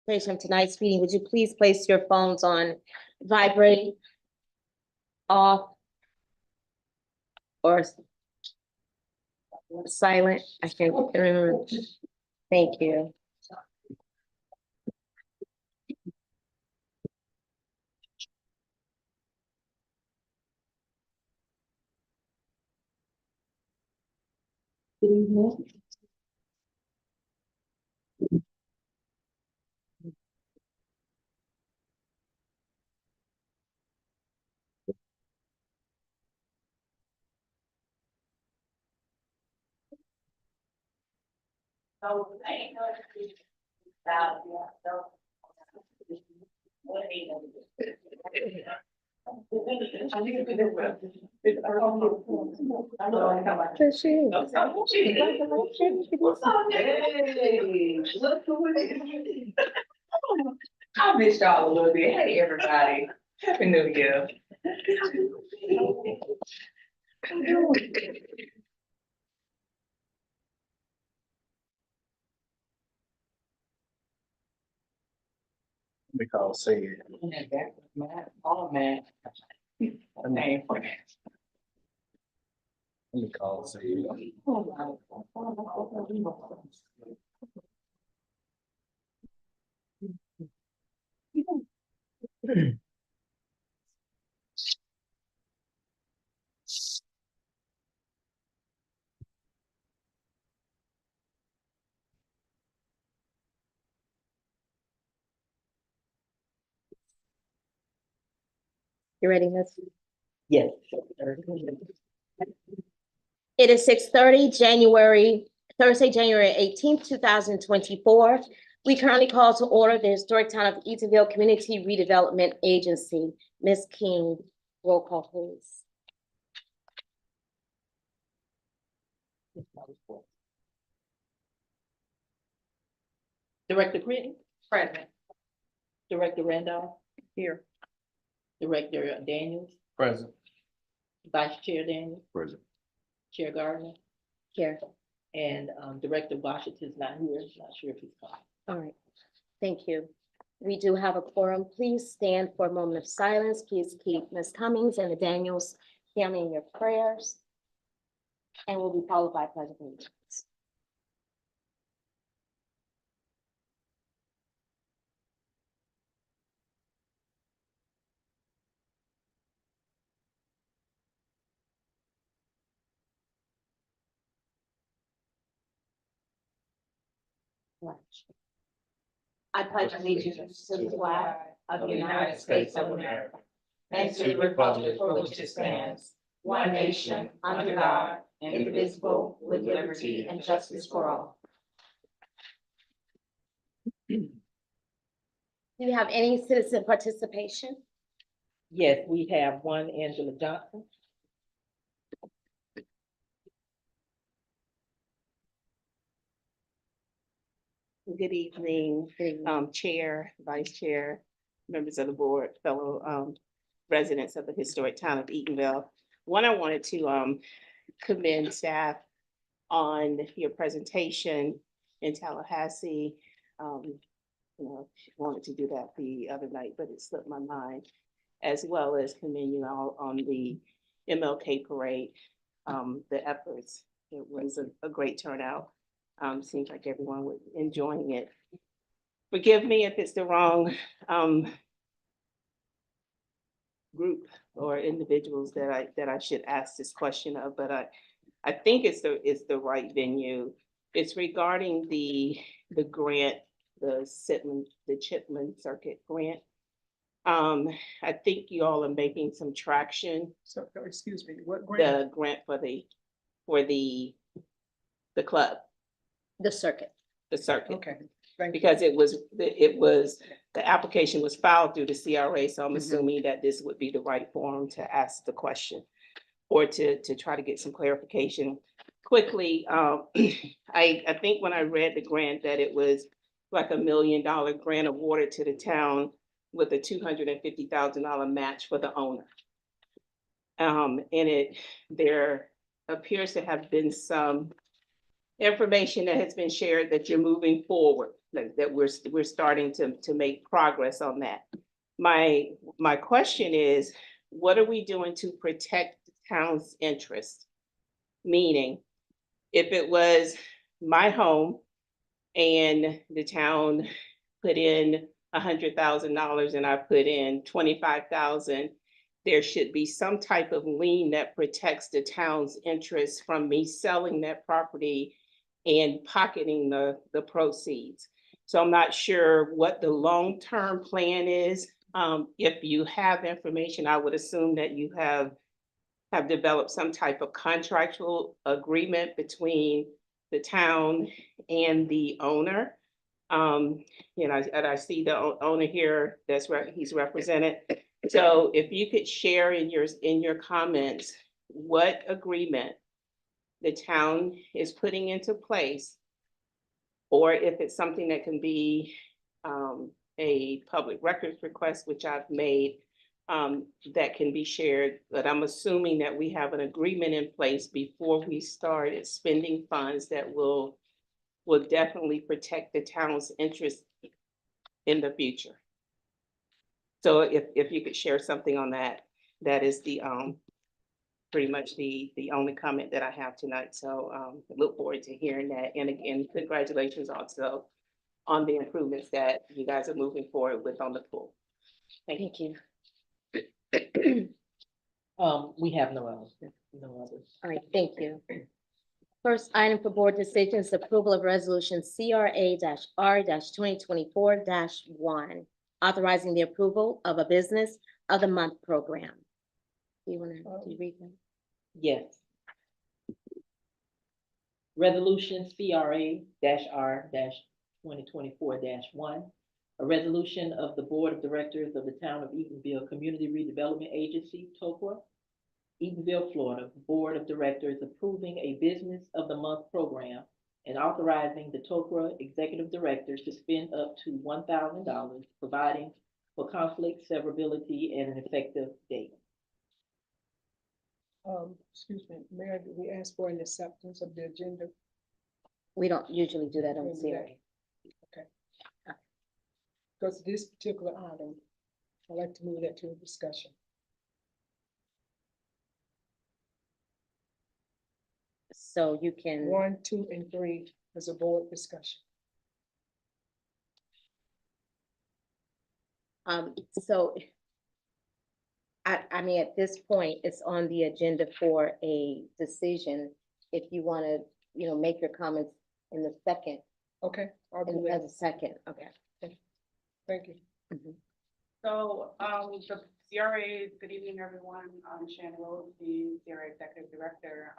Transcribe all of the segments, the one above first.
of tonight's meeting, would you please place your phones on vibrate, off, or silent? I can't remember. Thank you. I missed y'all a little bit. Hey, everybody. Happy New Year. We call say it. Oh, man. Name for that. Let me call say it. You ready, Miss? Yes. It is 6:30, Thursday, January 18th, 2024. We currently call to order the Historic Town of Eatonville Community Redevelopment Agency. Ms. King, roll call, please. Director Britton, Present. Director Randolph. Here. Director Daniels, Present. Vice Chair Daniels, Present. Chair Gardner, Here. and Director Washington's not here, not sure if he's coming. All right. Thank you. We do have a quorum. Please stand for a moment of silence. Please keep Ms. Cummings and the Daniels family in your prayers. And will be followed by pledge of allegiance. I pledge allegiance to the flag of the United States of America and to the republic for which it stands, one nation, under God, indivisible, with liberty and justice for all. Do you have any citizen participation? Yes, we have one Angela Johnson. Good evening, Chair, Vice Chair, members of the board, fellow residents of the historic town of Eatonville. One, I wanted to commend staff on your presentation in Tallahassee. Wanted to do that the other night, but it slipped my mind, as well as commend you all on the MLK parade, the efforts. It was a great turnout. Seems like everyone was enjoying it. Forgive me if it's the wrong group or individuals that I should ask this question of, but I think it's the right venue. It's regarding the grant, the Chipman Circuit grant. I think you all are making some traction. So, excuse me, what grant? The grant for the club. The circuit. The circuit. Okay, thank you. Because the application was filed through the CRA, so I'm assuming that this would be the right forum to ask the question or to try to get some clarification quickly. I think when I read the grant that it was like $1 million grant awarded to the town with a $250,000 match for the owner. There appears to have been some information that has been shared that you're moving forward that we're starting to make progress on that. My question is, what are we doing to protect the town's interest? Meaning, if it was my home and the town put in $100,000 and I put in 25,000, there should be some type of lien that protects the town's interest from me selling that property and pocketing the proceeds. So I'm not sure what the long-term plan is. If you have information, I would assume that you have developed some type of contractual agreement between the town and the owner. You know, and I see the owner here, he's represented. So if you could share in your comments, what agreement the town is putting into place, or if it's something that can be a public records request, which I've made, that can be shared. But I'm assuming that we have an agreement in place before we started spending funds that will definitely protect the town's interest in the future. So if you could share something on that, that is the pretty much the only comment that I have tonight. So I look forward to hearing that. And again, congratulations also on the improvements that you guys are moving forward with on the pool. Thank you. We have no others. All right, thank you. First item for board decisions, approval of resolution CRA-R 2024-1, authorizing the approval of a business of the month program. Do you want to read that? Yes. Resolution CRA-R 2024-1, a resolution of the Board of Directors of the Town of Eatonville Community Redevelopment Agency, TOCRA, Eatonville, Florida, Board of Directors approving a Business of the Month program and authorizing the TOCRA Executive Director to spend up to $1,000, providing for conflict severability and an effective date. Excuse me, Mayor, did we ask for an acceptance of the agenda? We don't usually do that on Don't do CRA. that. Because this particular item, I'd like to move that to a discussion. So you can, 1, 2, and 3 is a board discussion. so I mean, at this point, it's on the agenda for a decision. If you want to, make your comments in the second, Okay, I'll do as that. a second, okay. Thank you. So, the CRA, good evening, everyone. I'm Shannon Rhodes, the CRA Executive Director.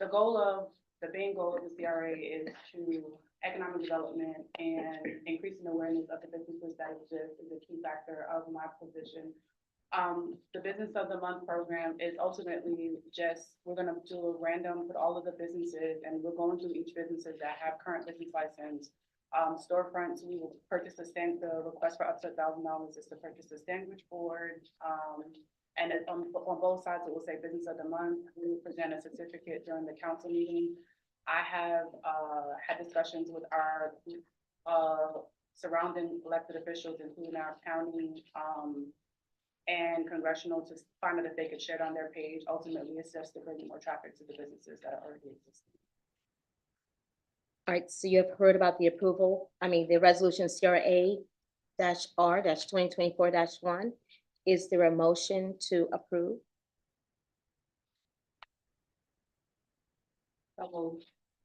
The main goal of the CRA is to economic development and increasing awareness of the businesses that exist is a key factor of my position. The Business of the Month program is ultimately just, we're gonna do a random, put all of the businesses, and we're going through each businesses that have current business license. Storefronts, we will purchase the request for up to $1,000 is to purchase the sandwich board. And on both sides, it will say Business of the Month. We will present a certificate during the council meeting. I have had discussions with our surrounding elected officials, including our county and congressional, to find out if they could share it on their page. Ultimately, it's just to bring more traffic to the businesses that are already existing. All right, so you have heard about the approval, the resolution CRA-R 2024-1. Is there a motion to approve?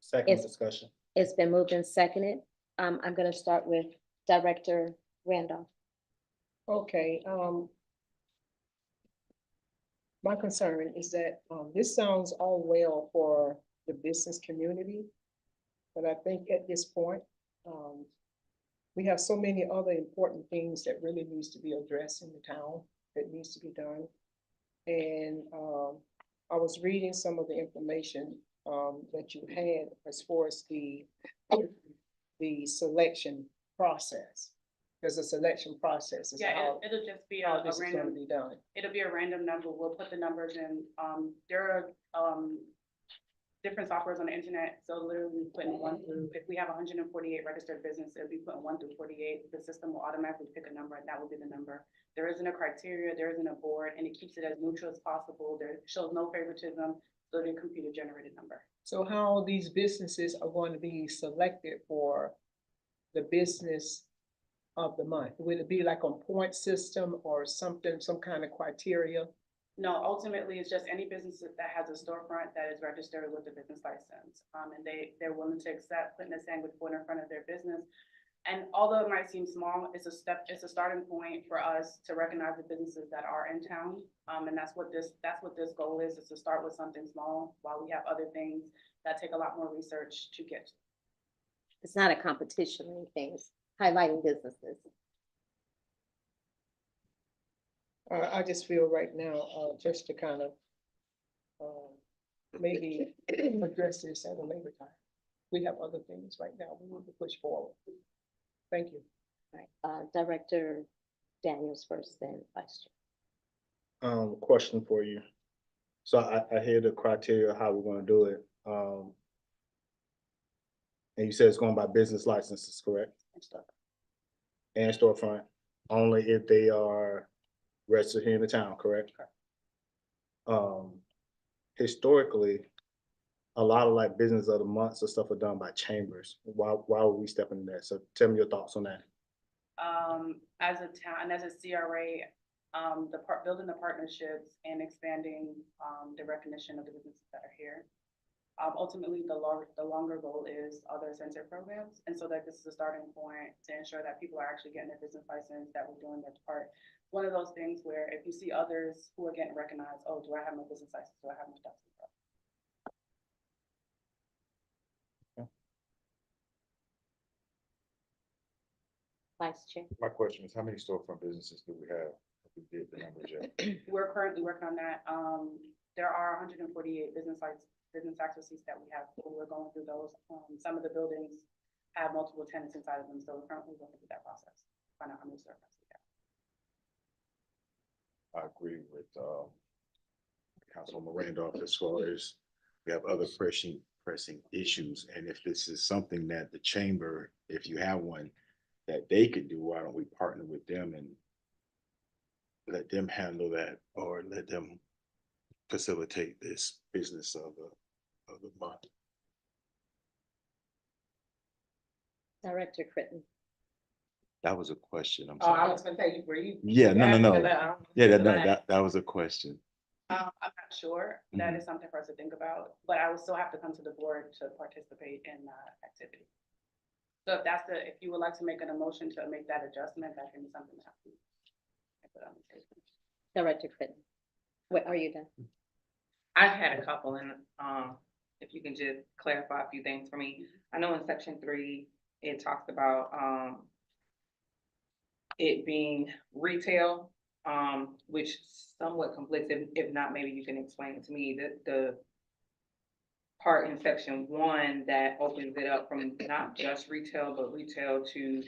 Second Yes. discussion. It's been moved and seconded. I'm gonna start with Director Randolph. Okay, my concern is that, this sounds all well for the business community. But I think at this point, we have so many other important things that really needs to be addressed in the town that needs to be done. And, I was reading some of the information, that you had as far as the selection process. There's a selection process. as to Yeah, how- it'll just be how a this is gonna random, be done. it'll be a random number. We'll put the numbers in. There are, different softwares on the internet, so literally putting one through, if we have 148 registered business, it'll be putting 1 through 48. The system will automatically pick a number, and that will be the number. There isn't a criteria, there isn't a board, and it keeps it as neutral as possible. There shows no favoritism, so the computer generated number. So how these businesses are going to be selected for the business of the month? Will it be like a point system or something, some kind of criteria? No, ultimately, it's just any business that has a storefront that is registered with the business license. And they're willing to accept putting a sandwich board in front of their business. And although it might seem small, it's a starting point for us to recognize the businesses that are in town. And that's what this goal is to start with something small while we have other things that take a lot more research to get to. It's not a competition or anything, it's highlighting businesses. I just feel right now, just to kind of, maybe address this at a later time. We have other things right now we need to push forward. Thank you. Director Daniels first, then Vice Chair. Question for you. So I hear the criteria, how we're gonna do it. And you said it's going by business licenses, correct? And storefront, only if they are registered here in the town, correct? Historically, a lot of like business of the months or stuff are done by chambers. Why would we step into that? So tell me your thoughts on that. As a town and as a CRA, building the partnerships and expanding the recognition of the businesses that are here. Ultimately, the longer goal is other center programs, and so that this is a starting point to ensure that people are actually getting their business license, that we're doing that part. One of those things where if you see others who are getting recognized, oh, do I have my business license? Do I have my ducks in a row? Vice Chair. My question is, how many storefront businesses do we have? We did the numbers yet. We're currently working on that. There are 148 business tax receipts that we have. So we're going through those. Some of the buildings have multiple tenants inside of them, so we're currently working through that process. Find out how many storefronts we have. I agree with Councilwoman Randolph as far as we have other pressing issues. And if this is something that the chamber, if you have one, that they could do, why don't we partner with them and let them handle that, or let them facilitate this business of the month? Director Critton. That was a question. I'm Oh, I sorry. was gonna say, were you? Yeah, no. Yeah, Yeah, that was a question. I'm not sure. That is something for us to think about, but I will still have to come to the board to participate in that activity. So if you would like to make an emotion to make that adjustment, that can be something that I put on the table. Director Critton. What, are you done? I had a couple, and if you can just clarify a few things for me. I know in section 3, it talks about it being retail, which somewhat conflicts. If not, maybe you can explain it to me. The part in section 1 that opens it up from not just retail, but retail to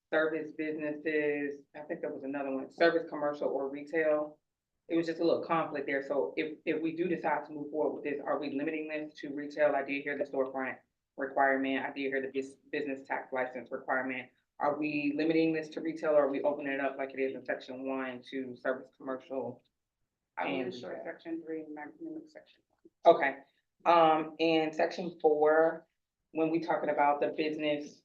service businesses. I think there was another one, service, commercial, or retail. It was just a little conflict there. So if we do decide to move forward with this, are we limiting this to retail? I did hear the storefront requirement. I did hear the business tax license requirement. Are we limiting this to retail, or are we opening it up like it is in section 1 to service, commercial? I will And ensure section 3 and mimic section 1. Okay, in section 4, when we talking about the business,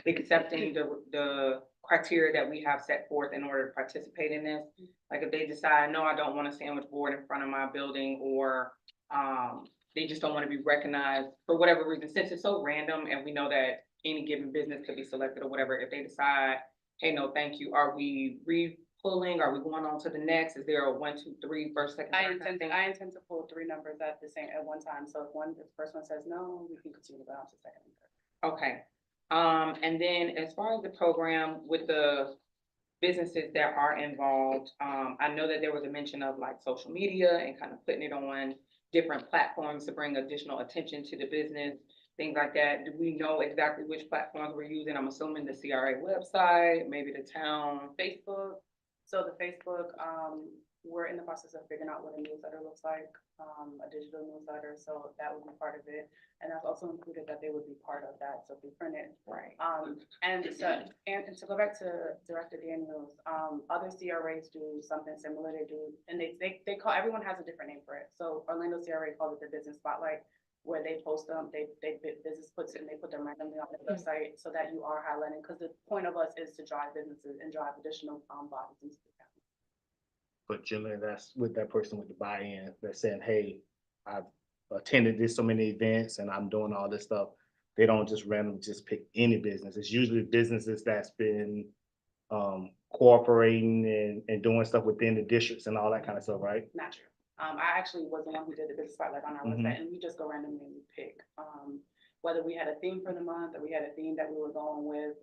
accepting the criteria that we have set forth in order to participate in this, like if they decide, no, I don't want a sandwich board in front of my building, or they just don't want to be recognized for whatever reason, since it's so random and we know that any given business could be selected or whatever, if they decide, hey, no, thank you, are we pulling? Are we going on to the next? Is there a 1, 2, 3, first, second, I third kind of thing? intend to pull 3 numbers at one time. So if the first one says no, we can continue to go on to second and third. Okay. And then as far as the program with the businesses that are involved, I know that there was a mention of like social media and kind of putting it on different platforms to bring additional attention to the business, things like that. Do we know exactly which platforms we're using? I'm assuming the CRA website, maybe the town. Facebook, So the Facebook, we're in the process of figuring out what a newsletter looks like, a digital newsletter, so that would be part of it. And that's also included that they would be part of that, so if we print it. Right. And to go back to Director Daniels, other CRAs do something similar. They do, and they call, everyone has a different name for it. So Orlando CRA calls it the Business Spotlight, where they post them, business puts it, and they put them randomly on their website so that you are highlighting, because the point of us is to drive businesses and drive additional bodies into the county. But generally, that's with that person with the buy-in, they're saying, hey, I've attended this so many events and I'm doing all this stuff. They don't just randomly just pick any business. It's usually businesses that's been cooperating and doing stuff within the districts and all that kind of stuff, right? Not true. I actually was the one who did the business spotlight on our website, and we just go randomly and we pick, whether we had a theme for the month or we had a theme that we were going with,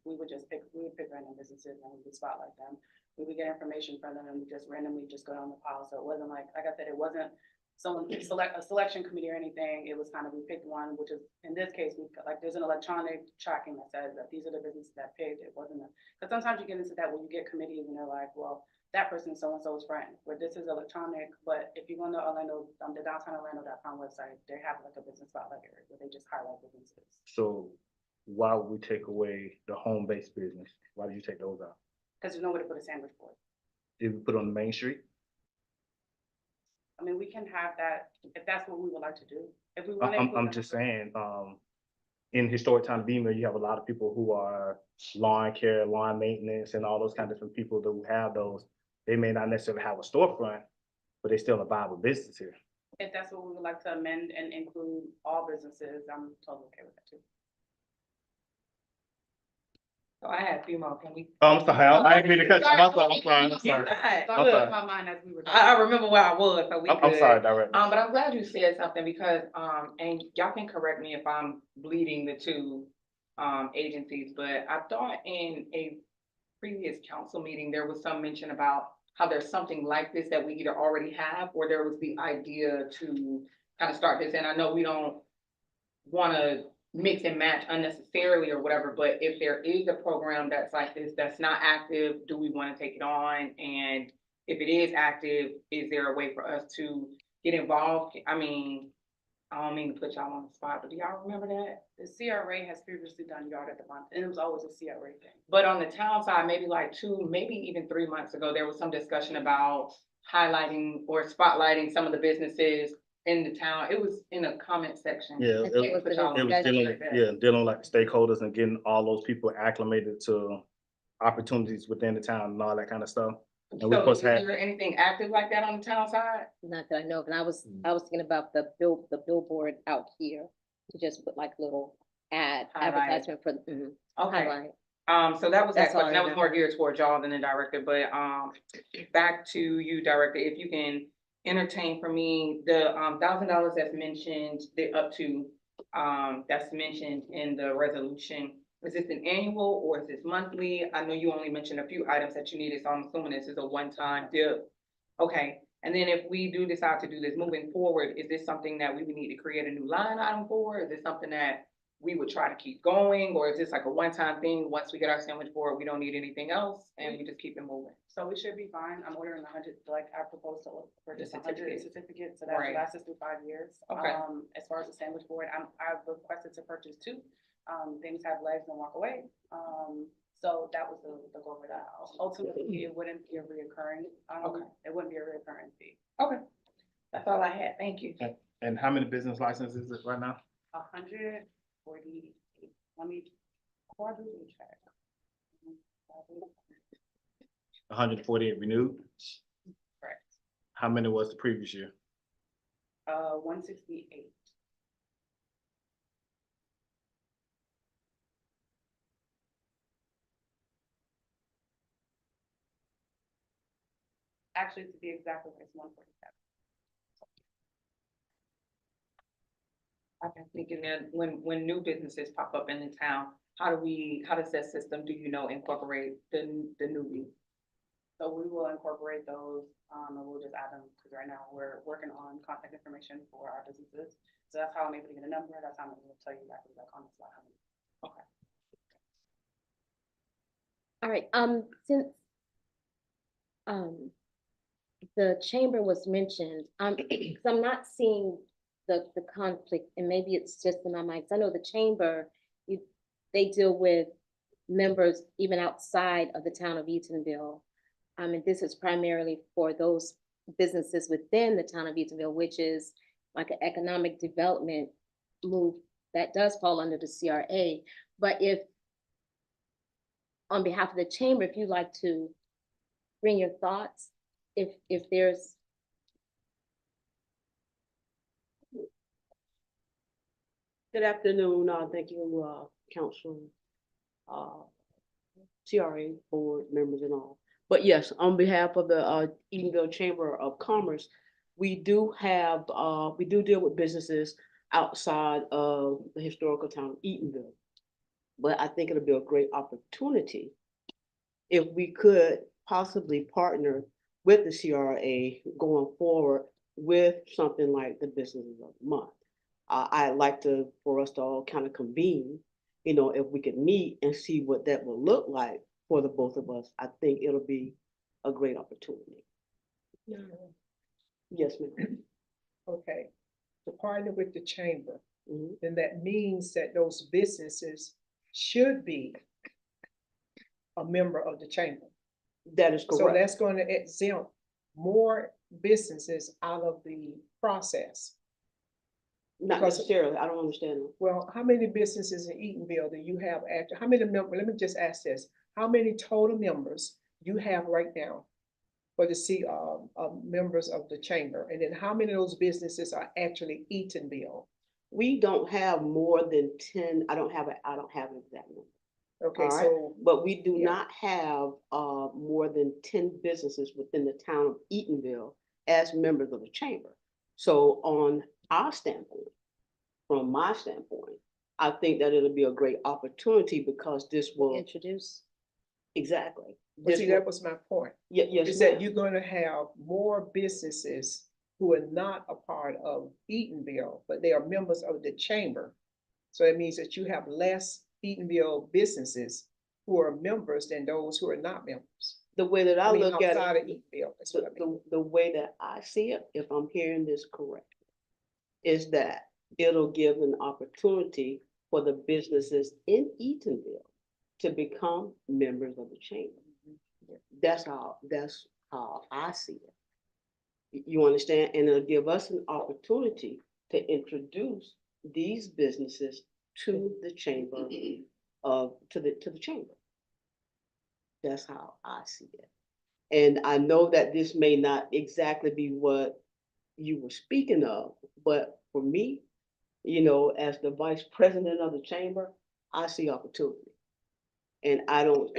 we would pick random businesses and we would spotlight them. We would get information from them and we just randomly just go down the pile. So it wasn't like I said, it wasn't someone a selection committee or anything. It was kind of, we picked one, which is, in this case, there's an electronic tracking that says that these are the businesses that picked. It wasn't because sometimes you get into that when you get committees and they're like, well, that person is so-and-so's friend, where this is electronic. But if you go to Orlando, the downtown.orlando.com website, they have like a business spotlight area where they just highlight businesses. So why would we take away the home-based business? Why did you take those out? Because there's nowhere to put a sandwich board. Did we put it on the main street? I mean, we can have that if that's what we would like to do. If we want to, I'm just saying, in historic town of Beamer, you have a lot of people who are lawn care, lawn maintenance, and all those kind of different people that have those. They may not necessarily have a storefront, but they still a viable business here. if that's what we would like to amend and include all businesses, I'm totally okay with that too. So I had a few more, can we? Oh, I'm sorry, I didn't mean to cut you. I'm sorry. Thought sorry. of my mind as we were. I remember where I was, so we I'm good. sorry, Director. But I'm glad you said something because, and y'all can correct me if I'm bleeding the two, agencies, but I thought in a previous council meeting, there was some mention about how there's something like this that we either already have, or there was the idea to kind of start this, and I know we don't wanna mix and match unnecessarily or whatever, but if there is a program that's like this, that's not active, do we wanna take it on? And if it is active, is there a way for us to get involved? I mean, I don't mean to put y'all on the spot, but do y'all remember that? The CRA has previously done yard at the month, and it was always a CRA thing. But on the town side, maybe like 2, maybe even 3 months ago, there was some discussion about highlighting or spotlighting some of the businesses in the town. It was in a comment section. Yeah, I can't put y'all on It the was spot dealing, like that. dealing like stakeholders and getting all those people acclimated to opportunities within the town and all that kind of stuff. And we So supposed is to have, there anything active like that on the town side? Not that I know, but I was thinking about the billboard out here to just put like little Highlight. advertisement for, Okay. highlight. So that was that That's all question. I That was more geared towards y'all than the director, but, back to you, director, if you can entertain for me the, $1,000 that's mentioned, the up to, that's mentioned in the resolution. Is this an annual or is this monthly? I know you only mentioned a few items that you needed, so I'm assuming this is a one-time dip. Okay, and then if we do decide to do this moving forward, is this something that we would need to create a new line item for? Is this something that we would try to keep going, or is this like a one-time thing? Once we get our sandwich board, we don't need anything else and we just keep it moving? So we should be fine. I'm ordering 100, like I proposed to purchase The 100 certificate. certificates, so that Right. will last us through 5 years. Okay. As far as the sandwich board, I've requested to purchase 2. Things have legs and walk away. So that was the goal for that. Ultimately, it wouldn't be a reoccurring, Okay. it wouldn't be a reoccurring fee. Okay, that's all I had. Thank you. and how many business licenses is it right now? 148, let me quadruple check. 148 renewed? Correct. How many was the previous year? 168. Actually, to be exact, it's 147. I've been thinking that when new businesses pop up in the town, how does that system, do you know, incorporate the newbie? So we will incorporate those, and we'll just add them, because right now we're working on contact information for our businesses. So that's how I'm able to get a number, that's how I'm able to tell you exactly like on the slide. how many. Okay. All right, since The chamber was mentioned, because I'm not seeing the conflict, and maybe it's just in my mind, 'cause I know the chamber, they deal with members even outside of the town of Eatonville. And this is primarily for those businesses within the town of Eatonville, which is like an economic development move that does fall under the CRA. But if, on behalf of the chamber, if you'd like to bring your thoughts, if there's. Good afternoon, thank you, council, uh, CRA board members and all. But yes, on behalf of the, Eatonville Chamber of Commerce, we do deal with businesses outside of the historical town of Eatonville. But I think it'll be a great opportunity if we could possibly partner with the CRA going forward with something like the Businesses of the Month. I'd like for us to all kind of convene, if we could meet and see what that will look like for the both of us. I think it'll be a great opportunity. Yes, ma'am. Okay, to partner with the chamber, Mhm. then that means that those businesses should be a member of the chamber. That is So correct. that's going to exempt more businesses out of the process. Not because- necessarily, I don't understand that. Well, how many businesses in Eatonville do you have after, how many members, let me just ask this, how many total members you have right now for the members of the chamber? And then how many of those businesses are actually Eatonville? We don't have more than 10, I don't have an exact number. Okay, All right. so, But we do Yeah. not have more than 10 businesses within the town of Eatonville as members of the chamber. So on our standpoint, from my standpoint, I think that it'll be a great opportunity because this will, Introduce. exactly. but This see, will- that was my point, Yes, is that ma'am. you're gonna have more businesses who are not a part of Eatonville, but they are members of the chamber. So it means that you have less Eatonville businesses who are members than those who are not members. The way that I I mean, look at outside of it, Eatonville, that's what I mean. the way that I see it, if I'm hearing this correctly, is that it'll give an opportunity for the businesses in Eatonville to become members of the chamber. That's how I see it. You understand? And it'll give us an opportunity to introduce these businesses to the chamber to the chamber. That's how I see it. And I know that this may not exactly be what you were speaking of, but for me, as the vice president of the chamber, I see opportunity. And I don't,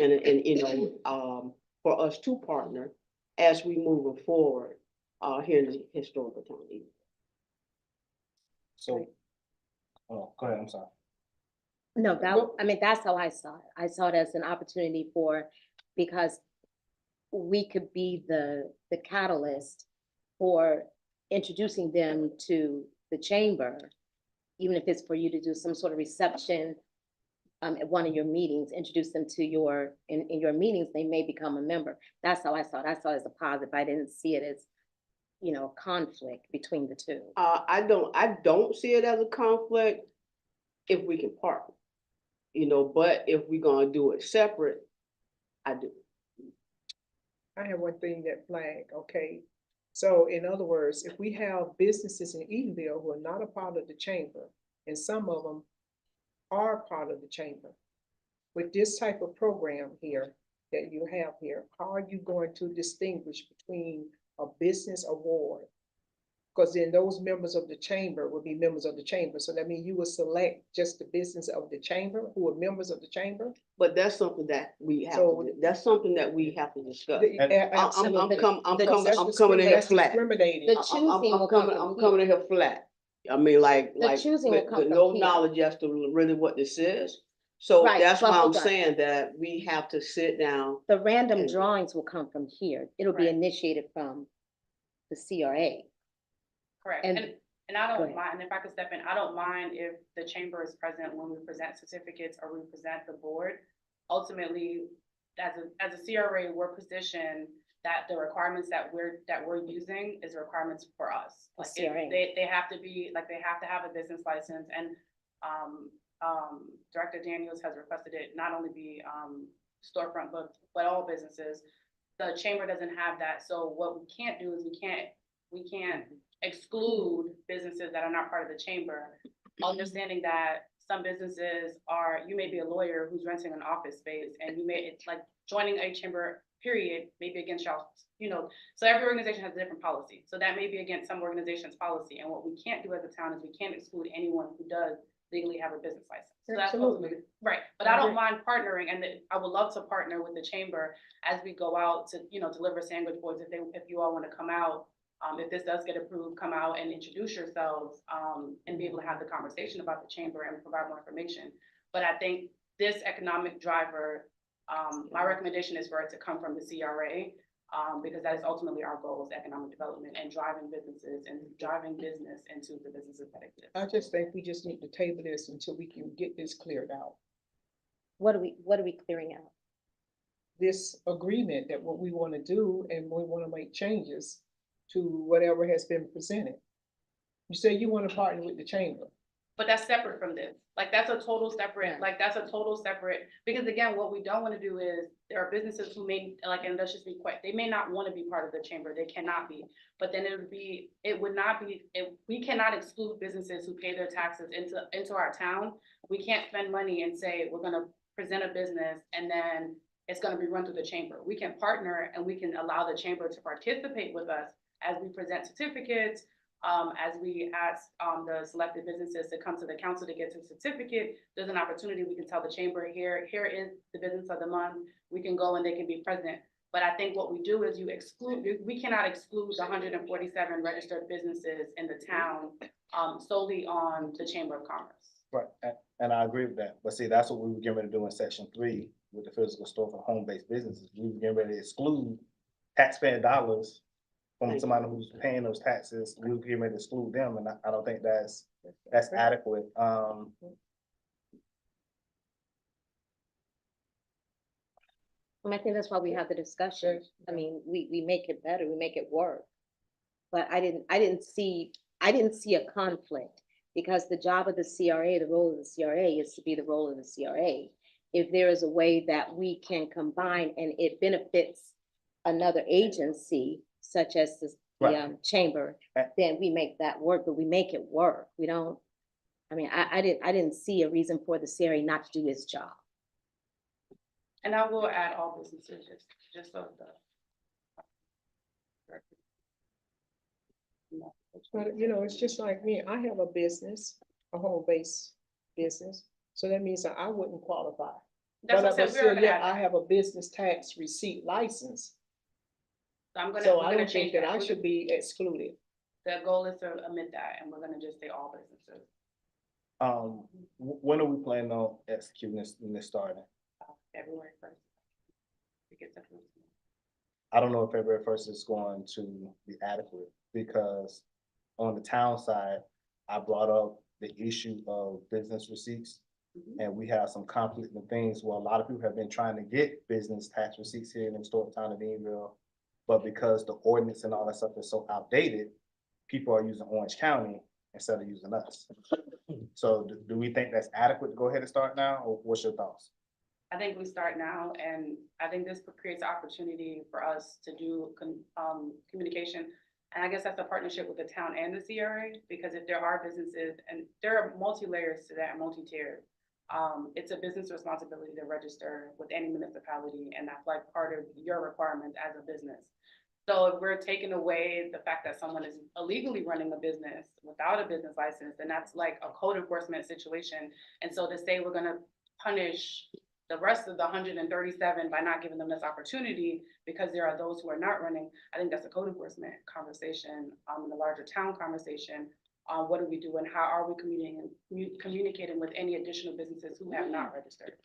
for us to partner as we move forward, here in the historical town of Eaton. So, oh, go ahead, I'm sorry. No, Well- I mean, that's how I saw it. I saw it as an opportunity because we could be the catalyst for introducing them to the chamber, even if it's for you to do some sort of reception at one of your meetings, introduce them to in your meetings, they may become a member. That's how I saw it. I saw it as a positive. I didn't see it as, conflict between the two. I don't see it as a conflict if we can partner, but if we're gonna do it separate, I do. I have one thing that flag, okay? So in other words, if we have businesses in Eatonville who are not a part of the chamber, and some of them are part of the chamber, with this type of program here that you have here, how are you going to distinguish between a business award? Because then those members of the chamber will be members of the chamber. So that means you will select just the business of the chamber who are members of the chamber? But that's something that we have, that's something that we have to discuss. Absolutely. I'm That's coming in here that's flat. discriminating. The choosing will come from I'm coming in here flat. I mean, like, choosing will with come from no here. knowledge as to really what this is. So Right, that's but why I'm hold on. saying that we have to sit down. The random And- drawings will come from here. It'll be Right. initiated from the CRA. Correct, And- and I go don't ahead. mind, and if I could step in, I don't mind if the chamber is present when we present certificates or we present the board. Ultimately, as a CRA, we're positioned that the requirements that we're using is requirements for us. For Like, CRA. they have to be, like, they have to have a business license, and, Director Daniels has requested it not only be, storefront, but all businesses. The chamber doesn't have that, so what we can't do is we can't exclude businesses that are not part of the chamber. Understanding that some businesses are, you may be a lawyer who's renting an office space, and it's like joining a chamber, period, may be against y'all, so every organization has a different policy. So that may be against some organization's policy, and what we can't do as a town is we can't exclude anyone who does legally have a business license. So that's Absolutely. ultimately, right, but I don't mind partnering, and I would love to partner with the chamber as we go out to, deliver sandwich boards, if you all wanna come out. If this does get approved, come out and introduce yourselves, and be able to have the conversation about the chamber and provide more information. But I think this economic driver, my recommendation is for it to come from the CRA, because that is ultimately our goal, is economic development and driving businesses and driving business into the businesses that exist. I just think we just need to table this until we can get this cleared out. What are we clearing out? This agreement that what we want to do, and we want to make changes to whatever has been presented. You say you want to partner with the chamber. But that's separate from this. Like, that's a total separate, Yeah. because again, what we don't want to do is, there are businesses who may, like, and let's just be quick, they may not want to be part of the chamber, they cannot be. But then we cannot exclude businesses who pay their taxes into our town. We can't spend money and say, we're gonna present a business and then it's gonna be run through the chamber. We can partner, and we can allow the chamber to participate with us as we present certificates, as we ask, the selected businesses to come to the council to get a certificate. There's an opportunity, we can tell the chamber, here is the business of the month, we can go and they can be present. But I think what we do is we cannot exclude the 147 registered businesses in the town, solely on the Chamber of Commerce. Right, and I agree with that, but see, that's what we were getting ready to do in section 3 with the physical store for home-based businesses. We were getting ready to exclude taxpayer dollars from somebody who's paying those taxes. We were getting ready to exclude them, and I don't think that's adequate. I think that's why we have the discussion. I mean, we make it better, we make it work. But I didn't see a conflict, because the job of the CRA, the role of the CRA is to be the role of the CRA. If there is a way that we can combine and it benefits another agency, such as the Right. chamber, then we make that work, but we make it work. We don't, I didn't see a reason for the CRA not to do its job. And I will add all businesses, just so the. But, it's just like me, I have a business, a home-based business, so that means that I wouldn't qualify. That's what I But said, still, we're yeah, gonna I have a business tax receipt license, we're so I gonna don't change think that that. I should be excluded. The goal is to omit that, and we're gonna just say all businesses. When are we planning on executing this starting? February 1st. It gets approved. I don't know if February 1st is going to be adequate, because on the town side, I brought up the issue of business receipts. And we have some conflicting things where a lot of people have been trying to get business tax receipts here in the historic town of Deanville. But because the ordinance and all that stuff is so outdated, people are using Orange County instead of using us. So do we think that's adequate to go ahead and start now, or what's your thoughts? I think we start now, and I think this creates an opportunity for us to do communication. And I guess that's a partnership with the town and the CRA, because if there are businesses, and there are multi-layers to that, multi-tiered. It's a business responsibility to register with any municipality, and that's like part of your requirement as a business. So if we're taking away the fact that someone is illegally running a business without a business license, then that's like a code enforcement situation. And so to say we're gonna punish the rest of the 137 by not giving them this opportunity because there are those who are not running, I think that's a code enforcement conversation, in the larger town conversation. What do we do, and how are we communicating with any additional businesses who have not registered?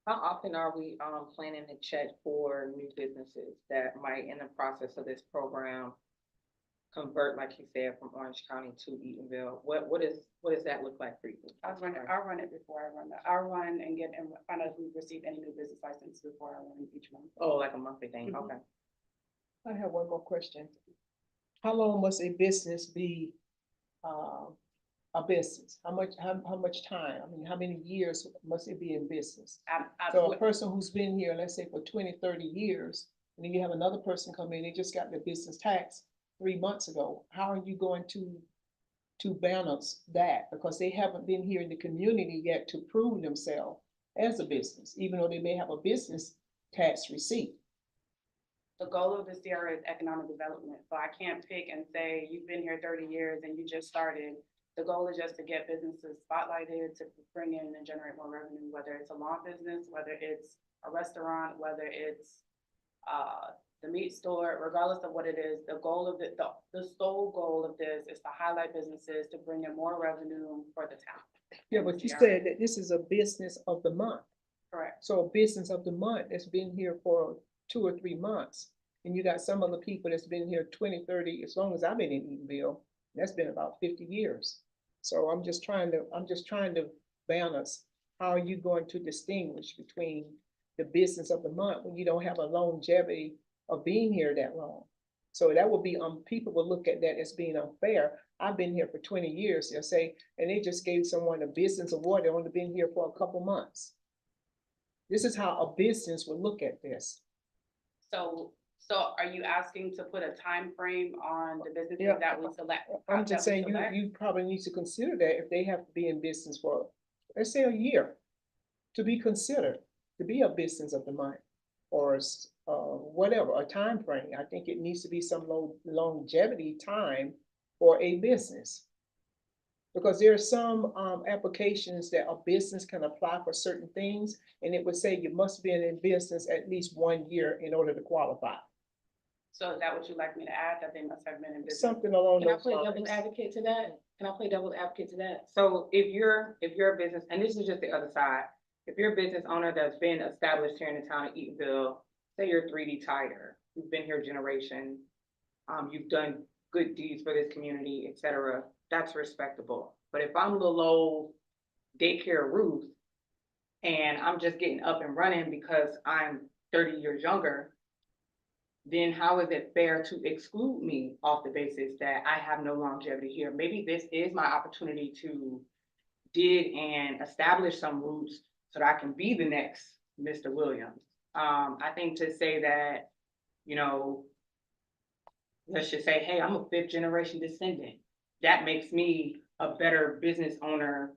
How often are we planning to check for new businesses that might, in the process of this program, convert, like you said, from Orange County to Eatonville, what does that look like for you? I'll run it before I run I'll run and find out if we've received any new business license before I run each month. Oh, like a monthly thing, Mhm. okay. I have one more question. How long must a business be, a business? How much time? I mean, how many years must it be in business? So a person who's been here, let's say for 20, 30 years, and then you have another person come in, they just got their business tax 3 months ago. How are you going to balance that? Because they haven't been here in the community yet to prove themselves as a business, even though they may have a business tax receipt. The goal of the CRA is economic development, so I can't pick and say, you've been here 30 years and you just started. The goal is just to get businesses spotlighted, to bring in and generate more revenue, whether it's a lawn business, whether it's a restaurant, whether it's the meat store, regardless of what it is. The goal of the sole goal of this is to highlight businesses, to bring in more revenue for the town. Yeah, but you said that this is a business of the month. Correct. So a business of the month that's been here for 2 or 3 months. And you got some other people that's been here 20, 30, as long as I've been in Eatonville, that's been about 50 years. So I'm just trying to balance, how are you going to distinguish between the business of the month when you don't have a longevity of being here that long? So that would be, people will look at that as being unfair. I've been here for 20 years, they'll say, and they just gave someone a business award, they only been here for a couple months. This is how a business would look at this. So are you asking to put a time frame on the businesses Yeah. that we select? I'm just that we saying, select? you probably need to consider that if they have to be in business for, let's say, a year, to be considered, to be a business of the month, or whatever, a time frame. I think it needs to be some longevity time for a business. Because there are some applications that a business can apply for certain things, and it would say you must be in business at least 1 year in order to qualify. So is that what you'd like me to add, that they must have been in business? Something along Can I those play devil's lines. advocate to that? So if you're a business, and this is just the other side, if you're a business owner that's been established here in the town of Eatonville, say you're 3D Tire, you've been here generations, you've done good deeds for this community, et cetera, that's respectable. But if I'm little old daycare Ruth, and I'm just getting up and running because I'm 30 years younger, then how is it fair to exclude me off the basis that I have no longevity here? Maybe this is my opportunity to dig and establish some roots so that I can be the next Mr. Williams. I think to say that, you know, let's just say, hey, I'm a 5th generation descendant, that makes me a better business owner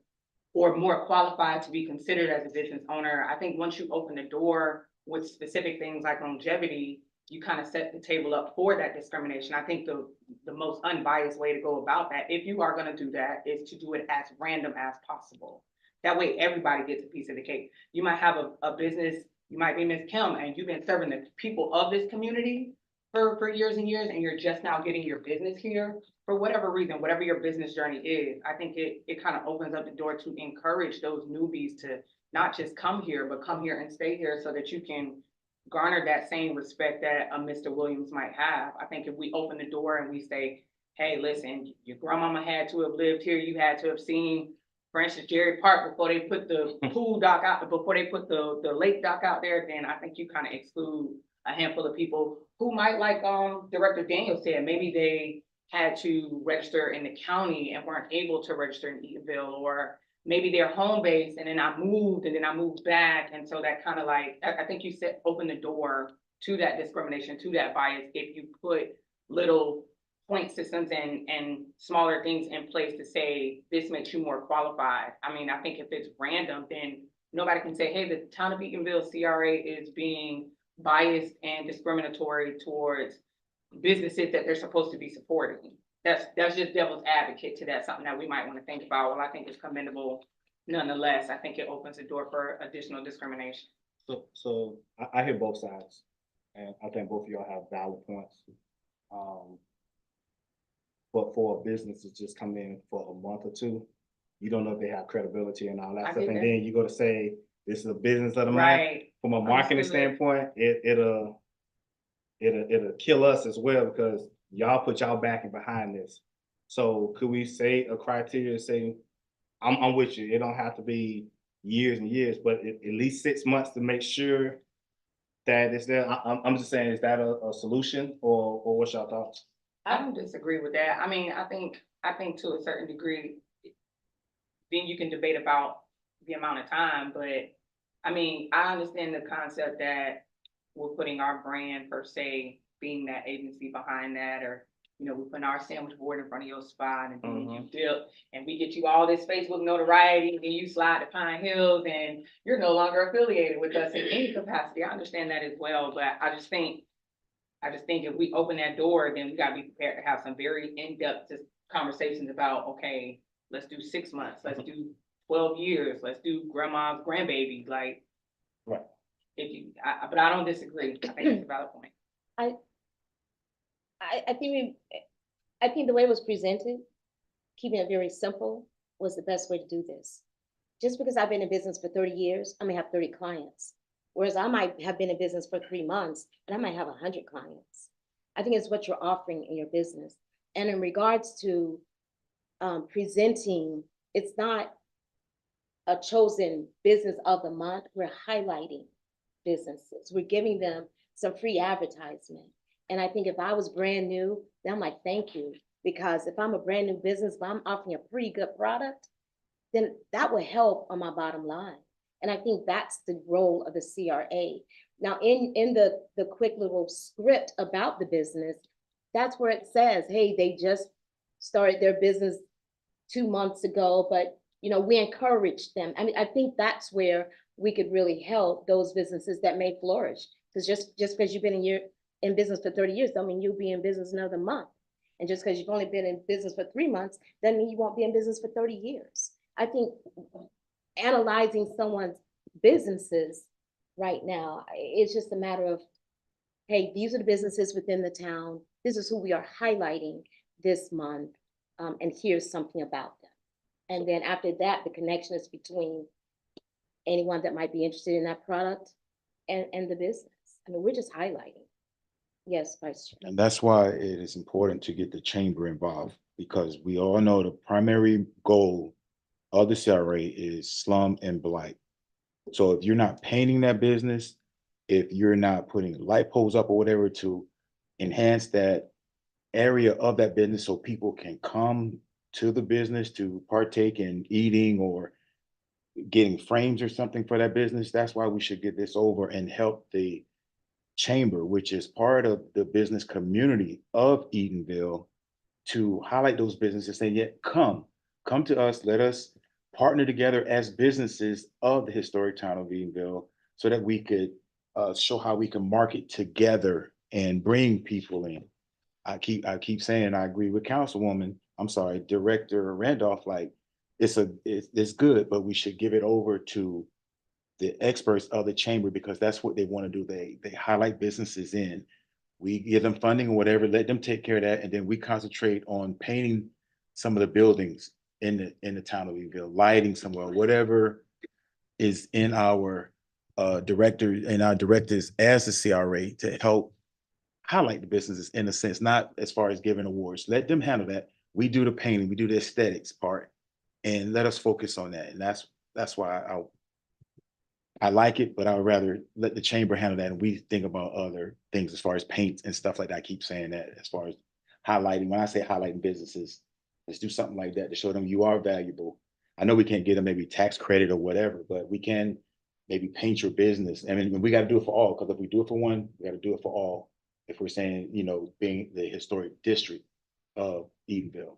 or more qualified to be considered as a business owner. I think once you open the door with specific things like longevity, you kind of set the table up for that discrimination. I think the most unbiased way to go about that, if you are going to do that, is to do it as random as possible. That way everybody gets a piece of the cake. You might have a business, you might be Ms. Kim, and you've been serving the people of this community for years and years, and you're just now getting your business here. For whatever reason, whatever your business journey is, I think it kind of opens up the door to encourage those newbies to not just come here, but come here and stay here so that you can garner that same respect that a Mr. Williams might have. I think if we open the door and we say, hey, listen, your grandmama had to have lived here, you had to have seen, for instance, Jerry Park before they put the pool dock out, before they put the lake dock out there, then I think you kind of exclude a handful of people who might, like Director Daniel said, maybe they had to register in the county and weren't able to register in Eatonville, or maybe they're home based and then I moved back. And so that kind of like, I think you open the door to that discrimination, to that bias, if you put little point systems and smaller things in place to say, this makes you more qualified. I mean, I think if it's random, then nobody can say, hey, the town of Eatonville CRA is being biased and discriminatory towards businesses that they're supposed to be supporting. That's just devil's advocate to that, something that we might want to think about. Well, I think it's commendable. Nonetheless, I think it opens the door for additional discrimination. So I hear both sides, and I think both of y'all have valid points. But for a business to just come in for a month or two, you don't know if they have credibility and all that I stuff, get and that. then you go to say, this is a business of the month. Right. From a marketing Understood. standpoint, it'll kill us as well, because y'all put y'all backing behind this. So could we say a criteria, say, I'm with you, it don't have to be years and years, but at least 6 months to make sure that it's there. I'm just saying, is that a solution or what's your thoughts? I don't disagree with that. I mean, I think to a certain degree, then you can debate about the amount of time, but I mean, I understand the concept that we're putting our brand per se, being that agency behind that, or, you know, we're putting our sandwich board in front of your spot and then you dip and we get you all this Facebook notoriety and then you slide to Pine Hills and you're no longer affiliated with us in any capacity. I understand that as well, but I just think if we open that door, then we gotta be prepared to have some very in-depth conversations about, okay, let's do 6 months, let's do 12 years, let's do grandma's grandbaby, like. Right. But I don't disagree. I think it's a valid point. I think the way it was presented, keeping it very simple, was the best way to do this. Just because I've been in business for 30 years, I may have 30 clients. Whereas I might have been in business for 3 months and I might have 100 clients. I think it's what you're offering in your business. And in regards to presenting, it's not a chosen business of the month. We're highlighting businesses. We're giving them some free advertisement. And I think if I was brand new, then I'm like, thank you. Because if I'm a brand new business, but I'm offering a pretty good product, then that will help on my bottom line. And I think that's the role of the CRA. Now, in the quick little script about the business, that's where it says, hey, they just started their business 2 months ago, but you know, we encourage them. I mean, I think that's where we could really help those businesses that may flourish. Because just because you've been in business for 30 years, don't mean you'll be in business another month. And just because you've only been in business for 3 months, doesn't mean you won't be in business for 30 years. I think analyzing someone's businesses right now, it's just a matter of, hey, these are the businesses within the town. This is who we are highlighting this month. And here's something about them. And then after that, the connection is between anyone that might be interested in that product and the business. I mean, we're just highlighting. Yes, Vice Chair. And that's why it is important to get the chamber involved, because we all know the primary goal of the CRA is slum and blight. So if you're not painting that business, if you're not putting light poles up or whatever to enhance that area of that business so people can come to the business to partake in eating or getting frames or something for that business, that's why we should get this over and help the chamber, which is part of the business community of Edenville, to highlight those businesses, saying, yeah, come to us, let us partner together as businesses of the historic town of Edenville so that we could show how we can market together and bring people in. I keep saying, I agree with Director Randolph, like it's good, but we should give it over to the experts of the chamber, because that's what they want to do. They highlight businesses in, we give them funding or whatever, let them take care of that. And then we concentrate on painting some of the buildings in the town of Edenville, lighting somewhere, whatever is in our directives as the CRA to help highlight the businesses in a sense, not as far as giving awards. Let them handle that. We do the painting, we do the aesthetics part, and let us focus on that. And that's why I like it, but I would rather let the chamber handle that and we think about other things as far as paint and stuff like that. I keep saying that as far as highlighting. When I say highlighting businesses, let's do something like that to show them you are valuable. I know we can't get them maybe tax credit or whatever, but we can maybe paint your business. I mean, we got to do it for all, because if we do it for one, we got to do it for all. If we're saying, you know, being the historic district of Edenville.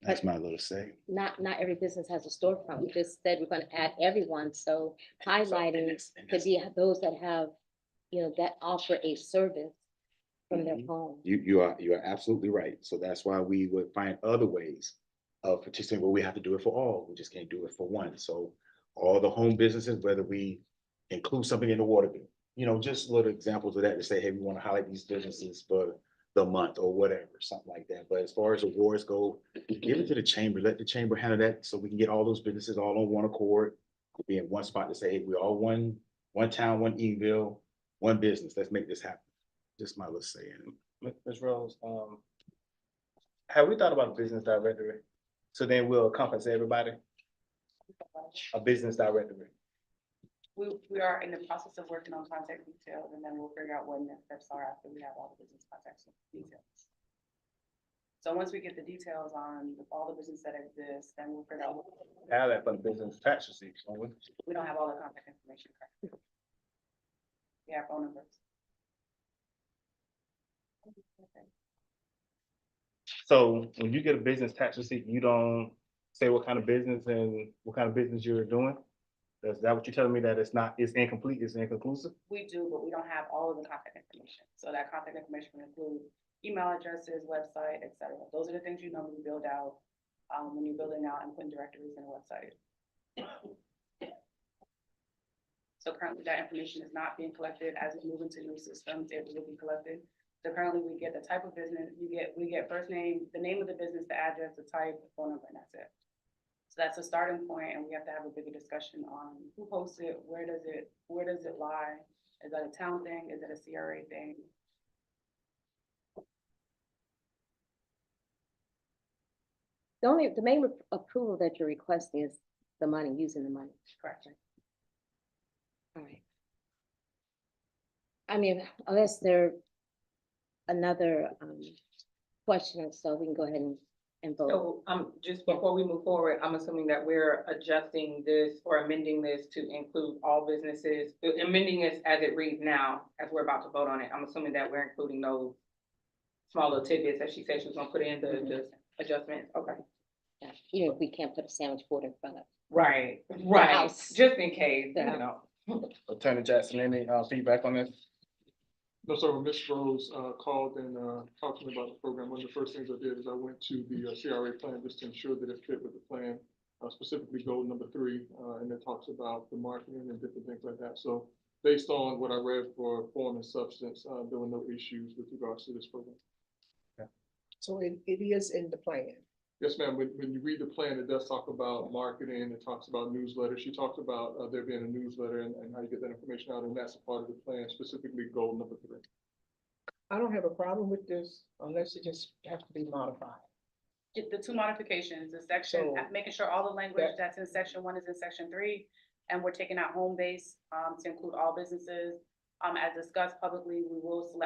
That's my little say. Not every business has a storefront. We just said we're going to add everyone. So highlighting could be those that have, you know, that offer a service from their home. You are absolutely right. So that's why we would find other ways of participating, where we have to do it for all. We just can't do it for one. So all the home businesses, whether we include something in the water bill, you know, just little examples of that to say, hey, we want to highlight these businesses for the month or whatever, something like that. But as far as awards go, give it to the chamber, let the chamber handle that so we can get all those businesses all on one accord, be in one spot to say, hey, we're all one town, one Edenville, one business. Let's make this happen. Just my little saying. Ms. Rose, have we thought about a business directory? So then we'll encompass everybody, a business directory. We are in the process of working on contact details, and then we'll figure out what next steps are after we have all the business contact details. So once we get the details on all the business that exists, then we'll figure out, Have that for the business tax receipts, don't we? we don't have all the contact information correct. We have phone numbers. So when you get a business tax receipt, you don't say what kind of business and what kind of business you're doing? Is that what you're telling me, that it's incomplete, it's inconclusive? We do, but we don't have all of the contact information. So that contact information will include email addresses, website, et cetera. Those are the things you normally build out when you're building out and putting directories in a website. So currently that information is not being collected. As we move into new systems, it will be collected. So currently we get the type of business, we get first name, the name of the business, the address, the type, the phone number, and that's it. So that's a starting point, and we have to have a bigger discussion on who hosts it, where does it lie? Is that a town thing? Is it a CRA thing? The main approval that you're requesting is the money, using the money. Correct. All right. I mean, unless there another question, so we can go ahead and vote. So, just before we move forward, I'm assuming that we're adjusting this or amending this to include all businesses, amending this as it reads now, as we're about to vote on it. I'm assuming that we're including those small little tidbits that she said she was gonna put in the adjustments. Okay. Yeah, even if we can't put a sandwich board in front of. Right, house. just in case, The you know. Attorney Jackson, any feedback on this? No, sir, when Ms. Rose called and talked to me about the program, one of the first things I did is I went to the CRA plan just to ensure that it fit with the plan, specifically goal number 3, and it talks about the marketing and different things like that. So based on what I read for form and substance, there were no issues with regards to this program. So it is in the plan. Yes, ma'am. When you read the plan, it does talk about marketing. It talks about newsletters. She talked about there being a newsletter and how you get that information out, and that's a part of the plan, specifically goal number 3. I don't have a problem with this unless it just has to be modified. The two modifications, the section, So making sure all the language that's in section 1 is in section 3, and we're taking out home base to include all businesses. As discussed publicly,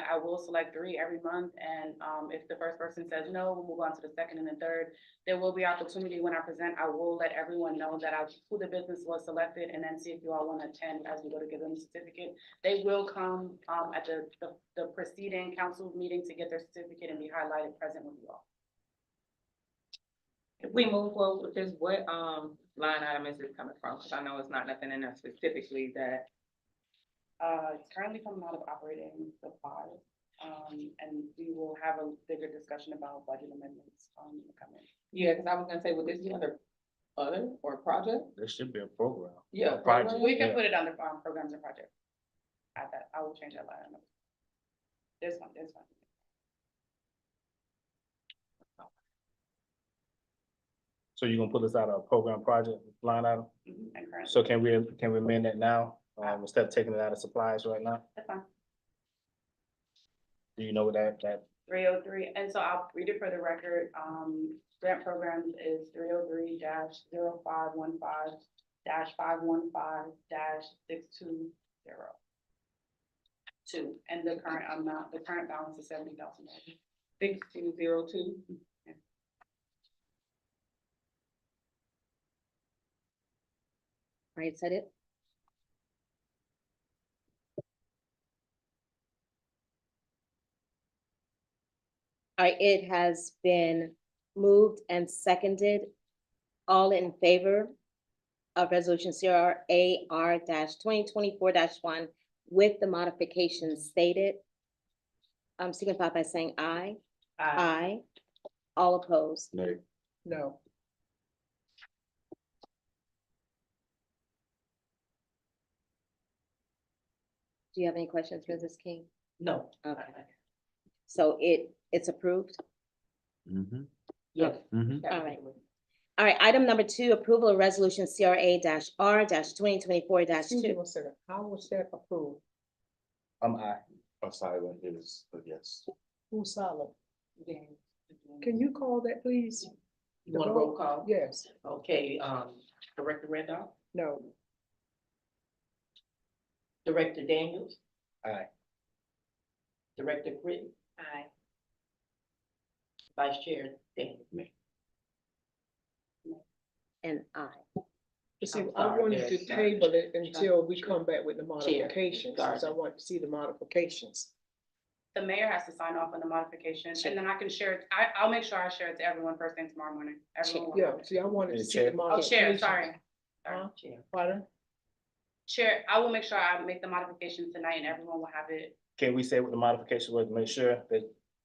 I will select 3 every month, and if the first person says no, we'll move on to the second and the third. There will be opportunity when I present. I will let everyone know that who the business was selected, and then see if you all want to attend as we go to give them the certificate. They will come at the preceding council meeting to get their certificate and be highlighted present with you all. If we move forward with this, what line item is this coming from? Because I know it's not nothing in there specifically that. It's currently coming out of operating supplies, and we will have a bigger discussion about budget amendments in the coming. Yeah, because I was gonna say, would this be under other or project? There should be a program. Yeah, A project. We can Yeah. put it under programs and projects. At that, I will change that line item. This one. So you're gonna put this out of a program project line item? And currently, So can we amend that now, instead of taking it out of supplies right now? that's fine. Do you know what that 303, and so I'll read it for the record. Grant programs is 303-0515-515-620. And the current balance is $70,000. 6202. Right, is that it? All right, it has been moved and seconded. All in favor of resolution CRAR 2024-1 with the modifications stated, signify by saying aye. Aye. All opposed. Nay. No. Do you have any questions, Mrs. King? No. Okay. So it's approved? Mm-hmm. Yes. Mm-hmm. All right. All right, item number 2, approval of resolution CRA-R 2024-2. Excuse me 1 second. How was that approved? aye. A silent is a yes. Who's silent? Can you call that, please? You want a roll call? Yes, Okay, Director Randolph, no, Director Daniels. Aye. Director Britton, Aye. Vice Chair Daniels. And I. you see, I'm I sorry, wanted to Mayor. table it until we come back with the modifications, Sorry. because I want to see the modifications. The mayor has to sign off on the modification, and then I can share it, I'll make sure I share it to everyone first thing tomorrow morning. Everyone will Yeah, have it. see, I wanted to Hey, see Chair. the Oh, modifications. chair, sorry. Huh? Chair. Pardon? Chair, I will make sure I make the modifications tonight and everyone will have it. Can we say what the modification was to make sure that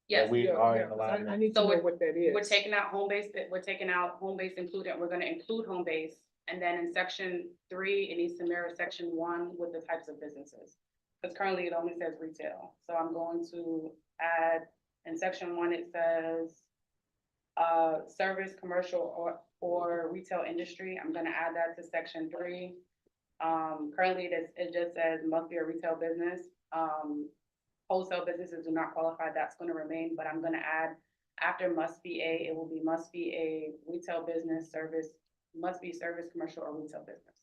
Yes, we Yeah, are yeah, in 'cause I alignment? need to So know what that is. we're taking out home base, we're taking out home base included, we're gonna include home base. And then in section 3, it needs to mirror section 1 with the types of businesses. Because currently it only says retail. So I'm going to add, in section 1, it says service, commercial, or retail industry. I'm gonna add that to section 3. Currently it just says must be a retail business. Wholesale businesses do not qualify, that's gonna remain, but I'm gonna add, after must be a, it will be must be a retail business, service, must be service, commercial, or retail business.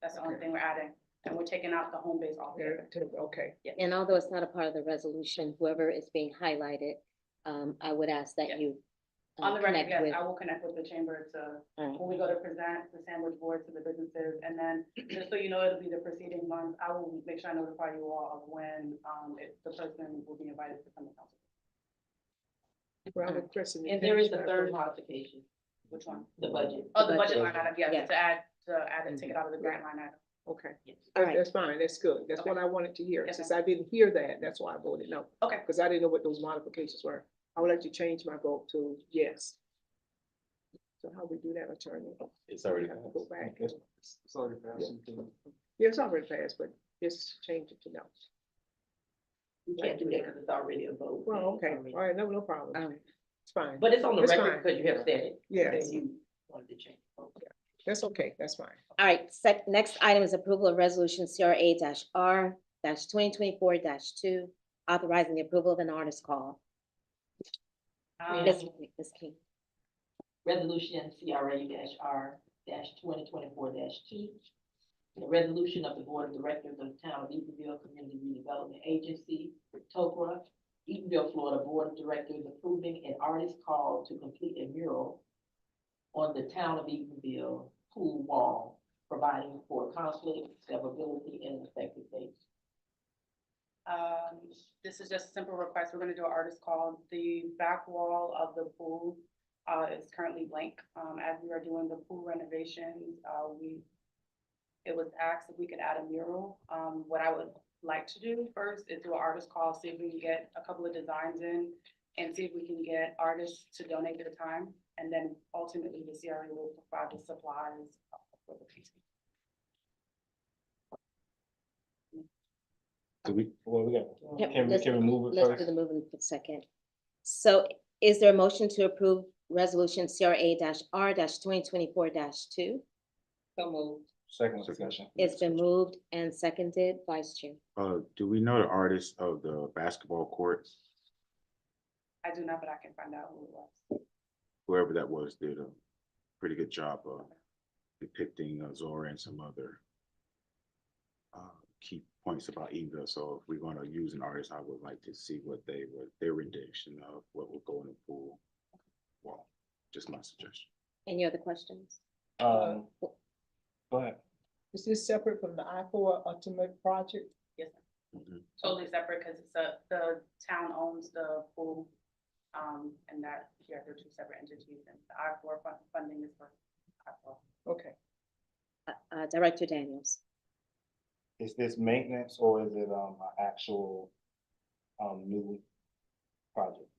That's the only Okay. thing we're adding, and we're taking out the home base altogether. Okay, And although it's not a part of the resolution, whoever is being highlighted, I would ask that Yeah. you On the record, connect yes, with. I will connect with the chamber to, Alright. when we go to present the sandwich board to the businesses, and then, just so you know, it'll be the preceding month, I will make sure I notify you all of when, the person will be invited to come to council. well, I'm requesting. And there is a third modification, Which one? the budget. Oh, the budget line item, yeah, Yes. to add it, take it out of the grant line item. Okay, Yes. Alright. that's fine, that's good, that's Okay. what I wanted to hear, Yes, since I didn't hear that, that's why I voted no. Okay. Because I didn't know what those modifications were, I would like to change my vote to yes. So how we do that, attorney? It's already Have to go back. It's already passed. You can- Yeah, it's already passed, but just change it to no. You can't do that because it's already a vote. Well, okay, I mean, all right, no problem, Alright. it's fine, But it's on the It's record fine. because you have said it. Yes. That you wanted to change. Okay. that's okay, that's fine. All right, next item is approval of resolution CRA R 2024 authorizing the approval of an artist call. Yes. Ms. King. Resolution CRA R 2024 The resolution of the Board of Directors of the Town of Eatonville Community Redevelopment Agency, TOCRA, Eatonville, Florida Board of Directors approving an artist call to complete a mural on the Town of Eatonville pool wall, providing for conflict, severability, and effective dates. This is just a simple request. We're gonna do an artist call. The back wall of the pool is currently blank. As we are doing the pool renovations, it was asked if we could add a mural. What I would like to do first is do an artist call, see if we can get a couple of designs in, and see if we can get artists to donate their time. And then ultimately, the CRA will provide the supplies for the piece. Do we, well, we got, Yep, can we move it Let's first? do the moving for a second. So is there a motion to approve resolution CRA R 2024 2? So moved. Second discussion. It's been moved and seconded, Vice Chair. Do we know the artist of the basketball courts? I do not, but I can find out who it was. Whoever that was did a pretty good job of depicting Zora and some other key points about Eatonville. So if we're gonna use an artist, I would like to see what their rendition of what will go in the pool wall. Just my suggestion. Any other questions? Go ahead. Is this separate from the I-4 Ultimate Project? Yes, sir. Mhm. Totally separate, because the town owns the pool. And that, yeah, they're two separate entities, and the I-4 funding is for I-4. Okay, Director Daniels. Is this maintenance or is it, an actual, new project?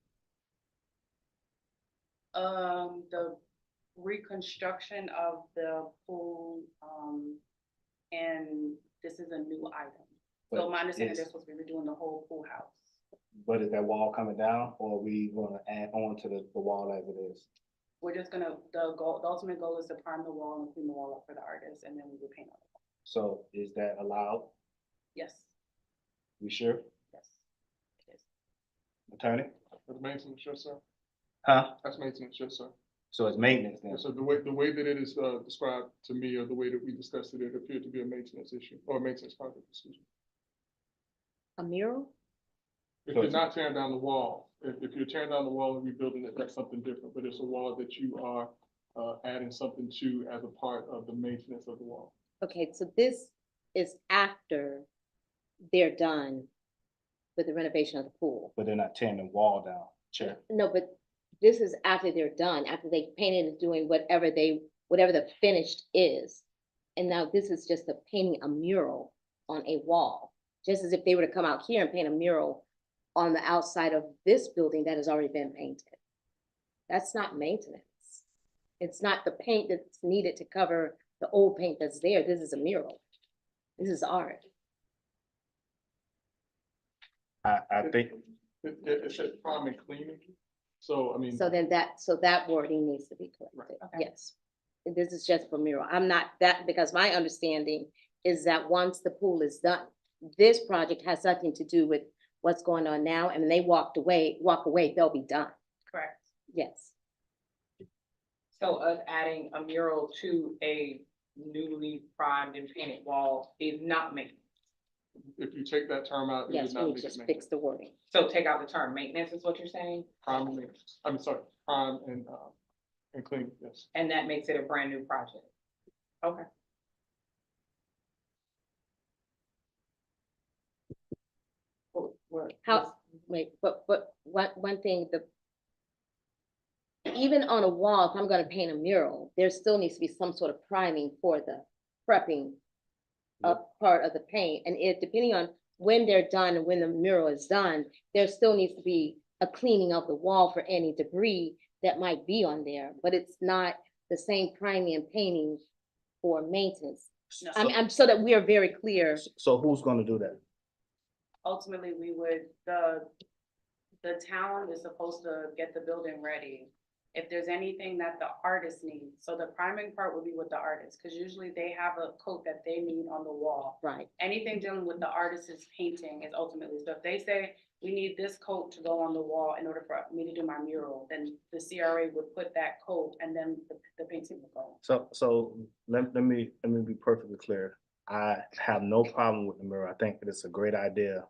The reconstruction of the pool, and this is a new item. So But my understanding is- is supposed to be redoing the whole pool house. But is that wall coming down or are we gonna add on to the wall as it is? We're just gonna, the ultimate goal is to prime the wall and clean the wall up for the artist, and then we will paint on it. So is that allowed? Yes, We sure? yes, it is. Attorney? That's maintenance, yes, sir. Huh? That's maintenance, yes, sir. So it's maintenance then? Yes, sir. The way that it is, described to me, or the way that we discussed it, it appeared to be a maintenance issue, or a maintenance project, excuse me. A mural? If you're not tearing down the wall, if you're tearing down the wall and rebuilding it, that's something different, but it's a wall that you are, adding something to as a part of the maintenance of the wall. Okay, so this is after they're done with the renovation of the pool. But they're not tearing the wall down, Chair. No, but this is after they're done, after they painted and doing whatever the finished is. And now this is just painting a mural on a wall, just as if they were to come out here and paint a mural on the outside of this building that has already been painted. That's not maintenance. It's not the paint that's needed to cover the old paint that's there. This is a mural. This is art. I think, It said prime and cleaning, so, I mean. So then that wording needs to be corrected, Okay. yes. This is just for mural. I'm not that, because my understanding is that once the pool is done, this project has nothing to do with what's going on now, and when they walk away, they'll be done, Correct. yes. So us adding a mural to a newly primed and painted wall is not maintenance. If you take that term out, it Yes, would not we make it just maintenance. fix the wording. So take out the term maintenance is what you're saying, Prime and maintenance, I'm sorry, prime and clean, yes. and that makes it a brand new project. Okay. How, wait, but one thing, even on a wall, if I'm gonna paint a mural, there still needs to be some sort of priming for the prepping up part of the paint, and depending on when they're done and when the mural is done, there still needs to be a cleaning of the wall for any debris that might be on there, but it's not the same priming and painting for maintenance. No. I'm so that we are very clear. so who's gonna do that? Ultimately, the town is supposed to get the building ready. If there's anything that the artist needs, so the priming part would be with the artist, because usually they have a coat that they need on the wall. Right. Anything dealing with the artist's painting is ultimately, so if they say, we need this coat to go on the wall in order for me to do my mural, then the CRA would put that coat and then the painting would go. So let me be perfectly clear. I have no problem with the mural. I think that it's a great idea.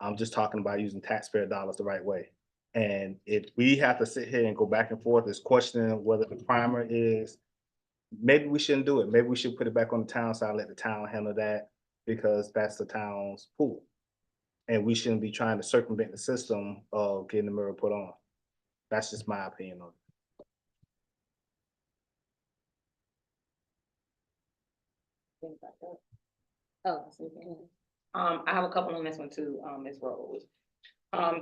I'm just talking about using taxpayer dollars the right way. And if we have to sit here and go back and forth, is questioning whether the primer is, maybe we shouldn't do it. Maybe we should put it back on the town side, let the town handle that, because that's the town's pool. And we shouldn't be trying to circumvent the system of getting the mural put on. That's just my opinion on it. Oh, I see. Okay. I have a couple on this one too, Ms. Rose.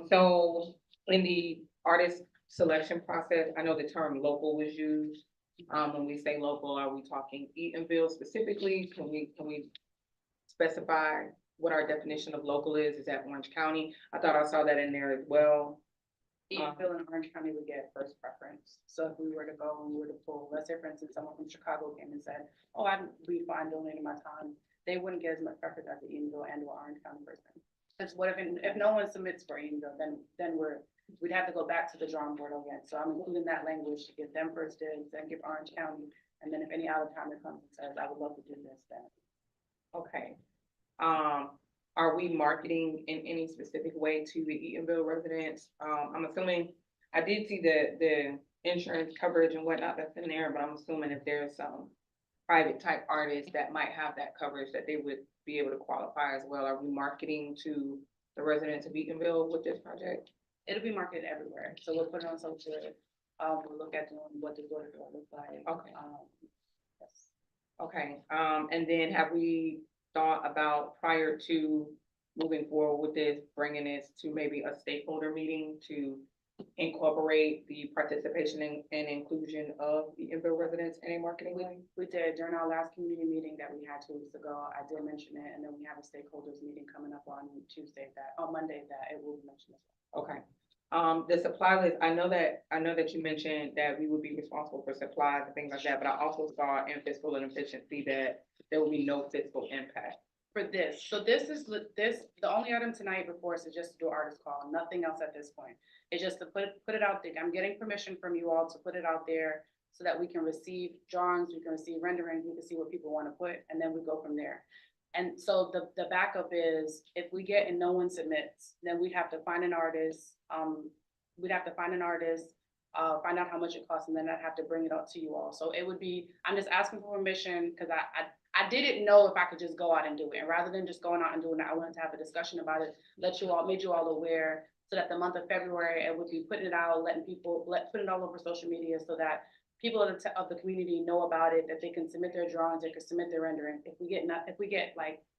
So in the artist selection process, I know the term local was used. When we say local, are we talking Eatonville specifically? Can we specify what our definition of local is? Is that Orange County? I thought I saw that in there as well. Eatonville and Orange County would get first preference. So if we were to go and we were to pull, let's say for instance, someone from Chicago came and said, oh, I'd be fine donating my time, they wouldn't get as much preference as the Eatonville and or Orange County person. Because what if no one submits for Eatonville, then we'd have to go back to the drawing board again. So I'm including that language to give them first dibs, then give Orange County, and then if any out of timer comes and says, I would love to do this, then. Okay. Are we marketing in any specific way to the Eatonville residents? I'm assuming, I did see the insurance coverage and whatnot that's in there, but I'm assuming if there's some private type artists that might have that coverage, that they would be able to qualify as well. Are we marketing to the residents of Eatonville with this project? It'll be marketed everywhere. So we'll put it on social. We'll look at doing what the door to door looks like. Okay. Yes. Okay, and then have we thought about, prior to moving forward with this, bringing this to maybe a stakeholder meeting to incorporate the participation and inclusion of the Eatonville residents in a marketing way? We did during our last community meeting that we had 2 weeks ago. I did mention it, and then we have a stakeholders meeting coming up on Monday that it will be mentioned as well. Okay. The supply list, I know that you mentioned that we would be responsible for supplies and things like that, but I also saw in fiscal and efficiency that there will be no fiscal impact. for this. So this is, the only item tonight before us is just to do artist call, nothing else at this point. It's just to put it out there. I'm getting permission from you all to put it out there so that we can receive drawings, we can receive renderings, we can see what people want to put, and then we go from there. And so the backup is, if we get and no one submits, then we'd have to find an artist, find out how much it costs, and then I'd have to bring it up to you all. So it would be, I'm just asking for permission, because I didn't know if I could just go out and do it. And rather than just going out and doing it, I wanted to have a discussion about it, made you all aware, so that the month of February, it would be putting it out, putting it all over social media, so that people of the community know about it, that they can submit their drawings, they can submit their rendering. If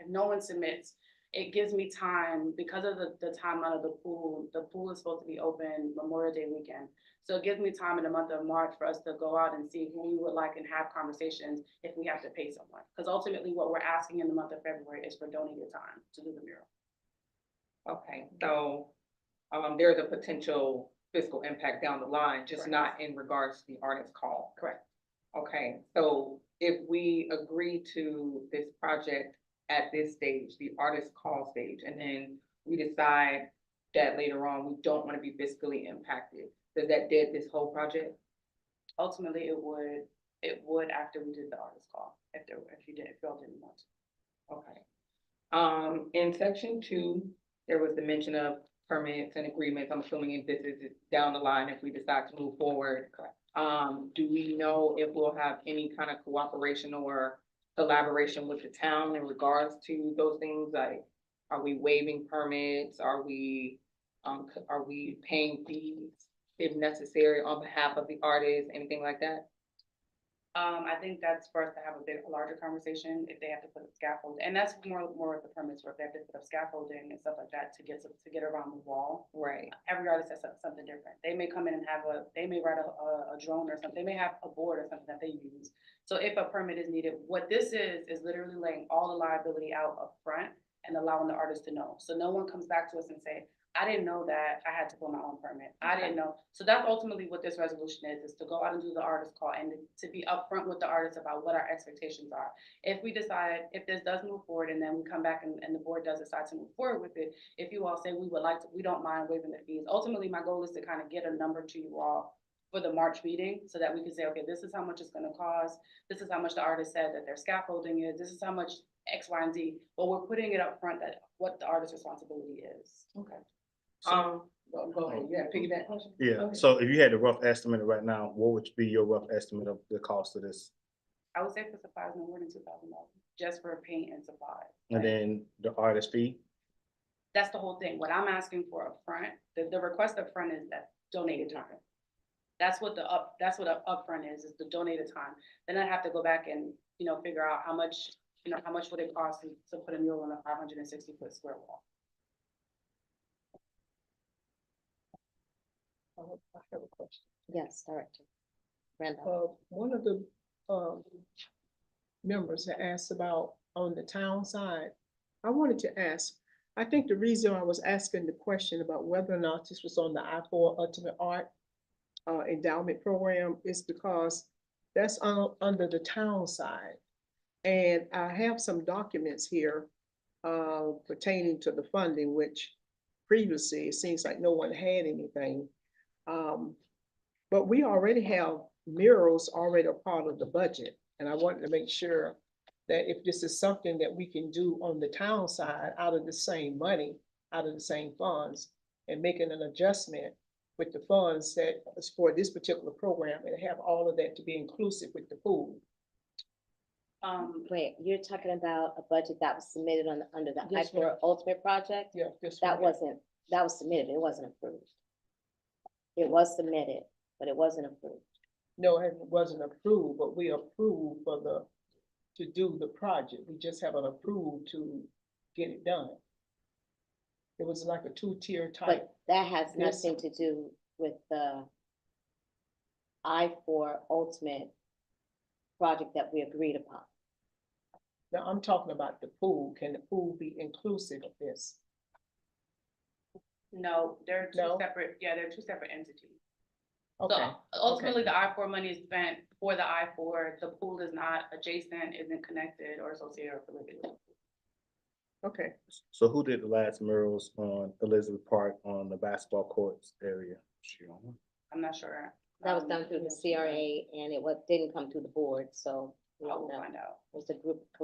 no one submits, it gives me time, because of the timeline of the pool is supposed to be open Memorial Day weekend. So it gives me time in the month of March for us to go out and see who we would like and have conversations if we have to pay someone. Because ultimately what we're asking in the month of February is for donated time to do the mural. Okay, so, there's a potential fiscal impact down the line, just Correct. not in regards to the artist call. Correct. Okay, so if we agree to this project at this stage, the artist call stage, and then we decide that later on we don't want to be fiscally impacted, does that dead this whole project? Ultimately, it would after we did the artist call, if y'all didn't want to. Okay. In section 2, there was the mention of permits and agreements. I'm assuming if this is down the line, if we decide to move forward. Correct. Do we know if we'll have any kind of cooperation or collaboration with the town in regards to those things? Like, are we waiving permits? Are we paying fees if necessary on behalf of the artist, anything like that? I think that's for us to have a larger conversation if they have to put up scaffolding, and that's more of the permits where if they have to put up scaffolding and stuff like that to get around the wall. Right. Every artist has something different. They may come in and they may write a drone or something. They may have a board or something that they use. So if a permit is needed, what this is literally laying all the liability out up front and allowing the artist to know. So no one comes back to us and say, I didn't know that I had to pull my own permit. I didn't know. So that's ultimately what this resolution is to go out and do the artist call and to be upfront with the artist about what our expectations are. If we decide, if this does move forward and then we come back and the board does decide to move forward with it, if you all say we don't mind waiving the fees. Ultimately, my goal is to kind of get a number to you all for the March meeting so that we can say, okay, this is how much it's gonna cost. This is how much the artist said that their scaffolding is. This is how much X, Y, and Z. But we're putting it up front that what the artist's responsibility is. Okay. So- Go ahead. You got a piggyback question? Yeah, so if you had the rough estimate right now, what would be your rough estimate of the cost of this? I would say for supplies, no more than $2,000, just for paint and supplies. And then the artist fee? That's the whole thing. What I'm asking for up front, the request up front is that donated time. That's what upfront is the donated time. Then I have to go back and, figure out how much would it cost to put a mural on a 560-foot square wall. I have a question. Yes, Director Randolph. One of the, members had asked about on the town side. I wanted to ask, I think the reason I was asking the question about whether or not this was on the I-4 Ultimate Art Endowment Program is because that's under the town side. And I have some documents here pertaining to the funding, which previously it seems like no one had anything. But we already have murals already a part of the budget. And I wanted to make sure that if this is something that we can do on the town side out of the same money, out of the same funds, and making an adjustment with the funds that is for this particular program and have all of that to be inclusive with the pool. Wait, you're talking about a budget that was submitted under the Yes, I-4 Ultimate Project? Yeah, this That one. was submitted, it wasn't approved. It was submitted, but it wasn't approved. No, it wasn't approved, but we approved to do the project. We just haven't approved to get it done. It was like a two-tier type. But that has Yes. nothing to do with the I-4 Ultimate project that we agreed upon. Now, I'm talking about the pool. Can the pool be inclusive of this? No, they're No? they're two separate entities. Okay, So ultimately, the I-4 money is spent for the I-4. The pool is not adjacent, isn't connected or associated or affiliated with. Okay, So who did the last murals on Elizabeth Park on the basketball courts area? I'm not sure. That was done through the CRA and didn't come to the board, so we I don't will know. find out. It was a group a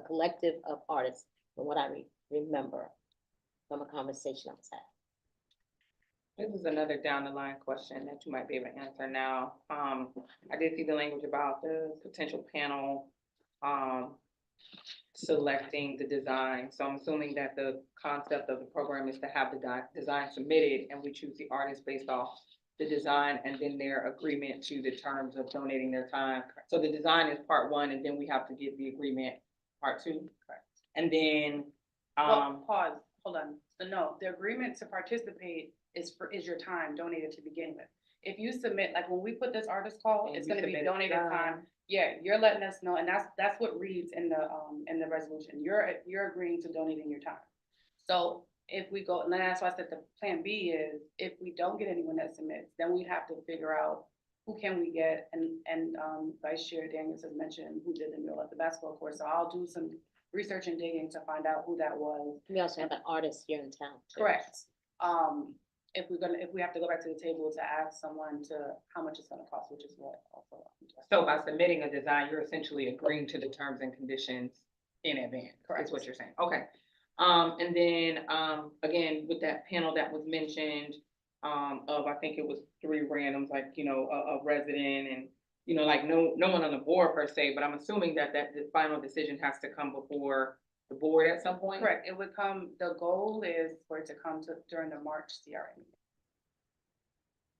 collective of artists, from what I remember from a conversation I was having. This is another down the line question that you might be able to answer now. I did see the language about the potential panel, selecting the design. So I'm assuming that the concept of the program is to have the design submitted and we choose the artist based off the design and then their agreement to the terms of donating their time. So the design is part one, and then we have to get the agreement, part two. Correct. And then, Well, pause, hold on. So no, the agreement to participate is your time donated to begin with. If you submit, like when we put this artist call, And it's you gonna be submit donated time. time. Yeah, you're letting us know, and that's what reads in the resolution. You're agreeing to donating your time. So if we go, and that's why I said the plan B is, if we don't get anyone that submits, then we'd have to figure out who can we get, and Vice Chair Daniels has mentioned who did the mural at the basketball court, so I'll do some research and digging to find out who that was. We also have an artist here in town. too. Correct. If we have to go back to the table to ask someone to, how much it's gonna cost, which is what also. so by submitting a design, you're essentially agreeing to the terms and conditions in advance, Correct. is what you're saying. Okay. And then, again, with that panel that was mentioned, of, I think it was 3 randoms, like, a resident and, like no one on the board per se, but I'm assuming that the final decision has to come before the board at some point? Correct, it would come, the goal is for it to come to during the March CRA meeting.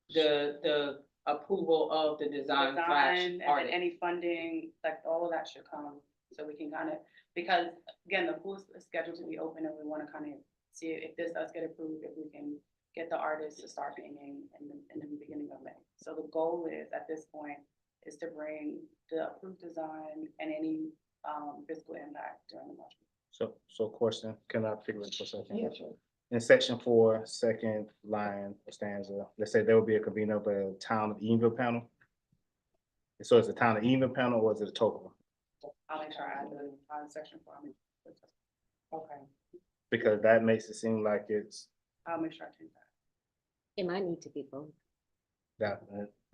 The approval of the design slash And then artist. any funding, like all of that should come, so we can kind of, because again, the pool is scheduled to be open and we want to kind of see if this does get approved, if we can get the artists to start painting in the beginning of May. So the goal is, at this point, is to bring the approved design and any fiscal impact during the March. So question, can I figure it for a second? Yeah, sure. In section 4, second line or stanza, let's say there will be a convener of the town of Edenville panel. So is it the town of Edenville panel or is it a total? I'll make sure I add the section for me. Okay. Because that makes it seem like it's I'll make sure I change that. It might need to be both. that,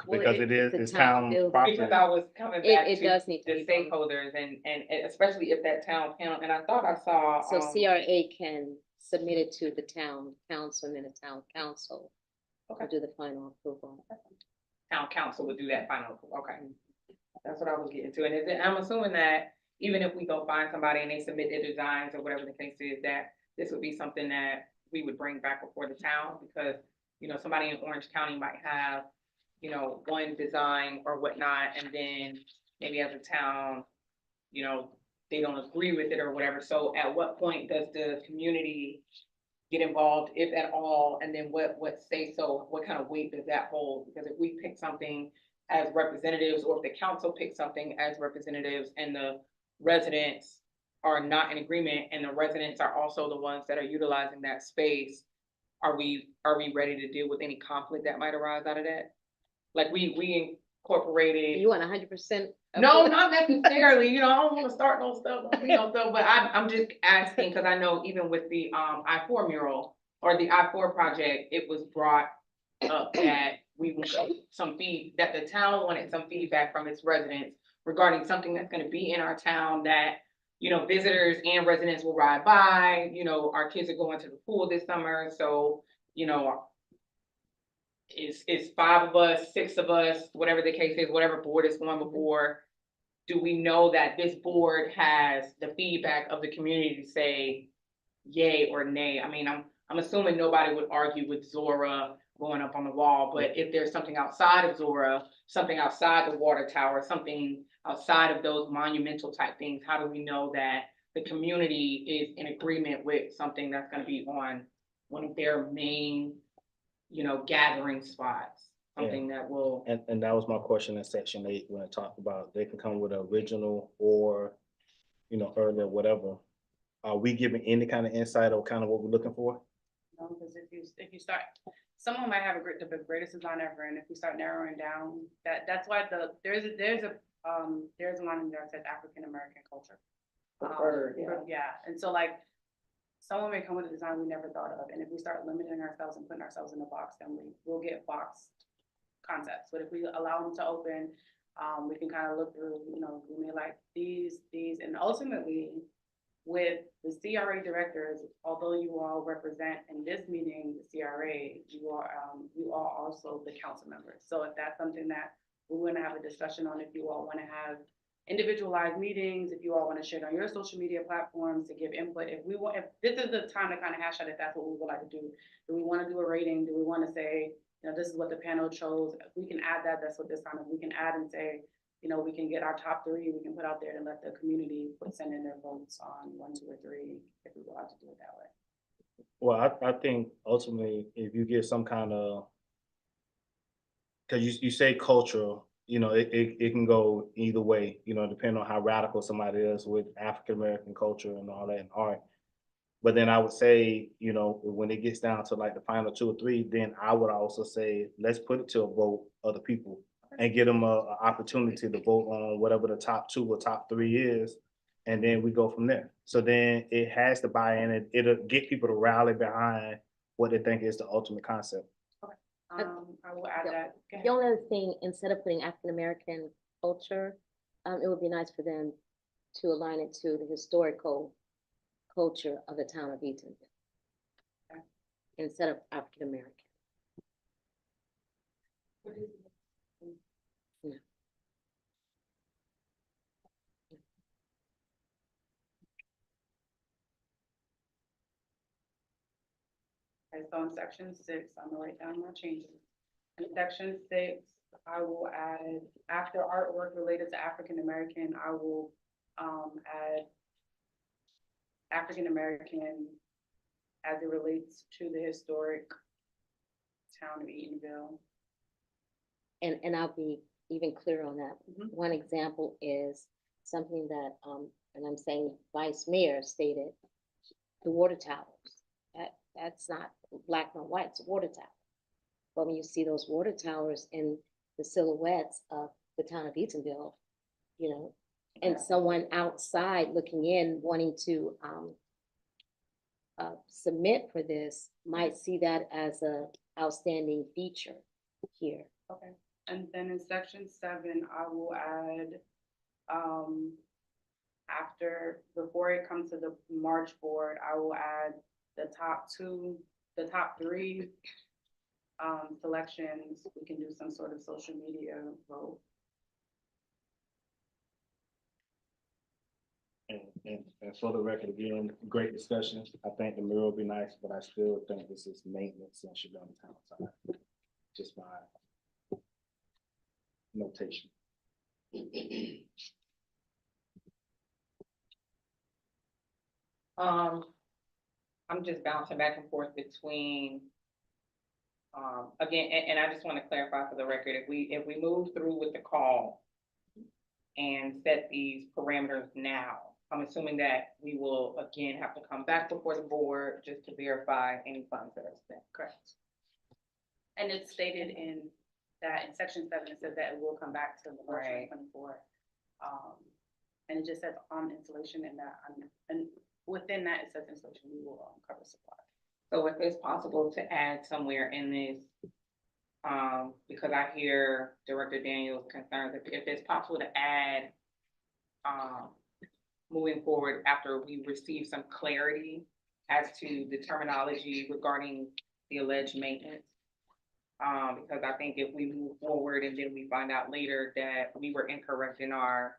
Well, because it's a it's town town building. property. Because I was coming It- back it to does need to the be both. stakeholders and especially if that town panel, and I thought I saw. So CRA can submit it to the town council and then the town council will do the final approval. Town council would do that final, okay. That's what I was getting to, and I'm assuming that even if we go find somebody and they submit their designs or whatever the case is, that this would be something that we would bring back before the town, because, somebody in Orange County might have, one design or whatnot, and then maybe as a town, they don't agree with it or whatever, so at what point does the community get involved, if at all, and then what say so, what kind of weight does that hold? Because if we pick something as representatives, or if the council picks something as representatives and the residents are not in agreement, and the residents are also the ones that are utilizing that space, are we ready to deal with any conflict that might arise out of that? Like we incorporated. You want 100%? No, not necessarily, I don't wanna start no stuff, but I'm just asking, cause I know even with the, I-4 mural or the I-4 project, it was brought up that we wanted that the town wanted some feedback from its residents regarding something that's gonna be in our town that, visitors and residents will ride by, our kids are going to the pool this summer, so, it's 5 of us, 6 of us, whatever the case is, whatever board is going before. Do we know that this board has the feedback of the community to say yay or nay? I mean, I'm assuming nobody would argue with Zora going up on the wall, but if there's something outside of Zora, something outside the water tower, something outside of those monumental type things, how do we know that the community is in agreement with something that's gonna be on one of their main, gathering spots? Something that will. And that was my question in section 8, when it talked about they can come with an original or, earlier, whatever. Are we giving any kind of insight or kind of what we're looking for? Because if you start, someone might have the greatest design ever, and if we start narrowing down, that's why there's a line in there that says African American culture. Preferred, yeah. Yeah, and so like, someone may come with a design we never thought of, and if we start limiting ourselves and putting ourselves in a box, then we'll get boxed concepts. But if we allow them to open, we can kind of look through, you know, we may like these, and ultimately, with the CRA directors, although you all represent in this meeting, the CRA, you are also the council members. So if that's something that we want to have a discussion on, if you all want to have individualized meetings, if you all want to share it on your social media platforms to give input, if this is the time to kind of hash out if that's what we would like to do. Do we want to do a rating? Do we want to say, you know, this is what the panel chose? If we can add that, that's what this time, if we can add and say, you know, we can get our top 3, we can put out there and let the community send in their votes on 1, 2, or 3, if we will have to do it that way. Well, I think ultimately, if you get some kind of, because you say cultural, you know, it can go either way, you know, depending on how radical somebody is with African-American culture and all that and art. But then I would say, you know, when it gets down to like the final 2 or 3, then I would also say, let's put it to a vote of the people and get them a opportunity to vote on whatever the top 2 or top 3 is. And then we go from there. So then it has to buy in, it'll get people to rally behind what they think is the ultimate concept. I will add that. Go ahead. The only other thing, instead of putting African-American culture, it would be nice for them to align it to the historical culture of the town of Eatonville. Okay. Instead of African-American. Yeah. Okay, so in section 6, I'm gonna write down my changes. In section 6, I will add, after artwork related to African American, I will add African American as it relates to the historic town of Eatonville. And I'll be even clearer on that. Mhm. One example is something that, and I'm saying Vice Mayor stated, the water towers. That's not black nor white, it's a water tower. But when you see those water towers in the silhouettes of the town of Eatonville, you know, and someone outside looking in, wanting to submit for this, might see that as a outstanding feature here. Okay, and then in section 7, I will add, before it comes to the March board, I will add the top 3 selections. We can do some sort of social media vote. And for the record, again, great discussion. I think the mural will be nice, but I still think this is maintenance and should be on the town side. Just my notation. I'm just bouncing back and forth between, again, and I just want to clarify for the record, if we move through with the call and set these parameters now, I'm assuming that we will again have to come back before the board just to verify any funds that are spent. Correct. And it's stated in section 7, it says that it will come back to the March Right. 2024. And it just says on installation and within that, it says installation, we will cover supply. So if it's possible to add somewhere in this, because I hear Director Daniel's concerns, if it's possible to add, moving forward after we receive some clarity as to the terminology regarding the alleged maintenance. Because I think if we move forward and then we find out later that we were incorrect in our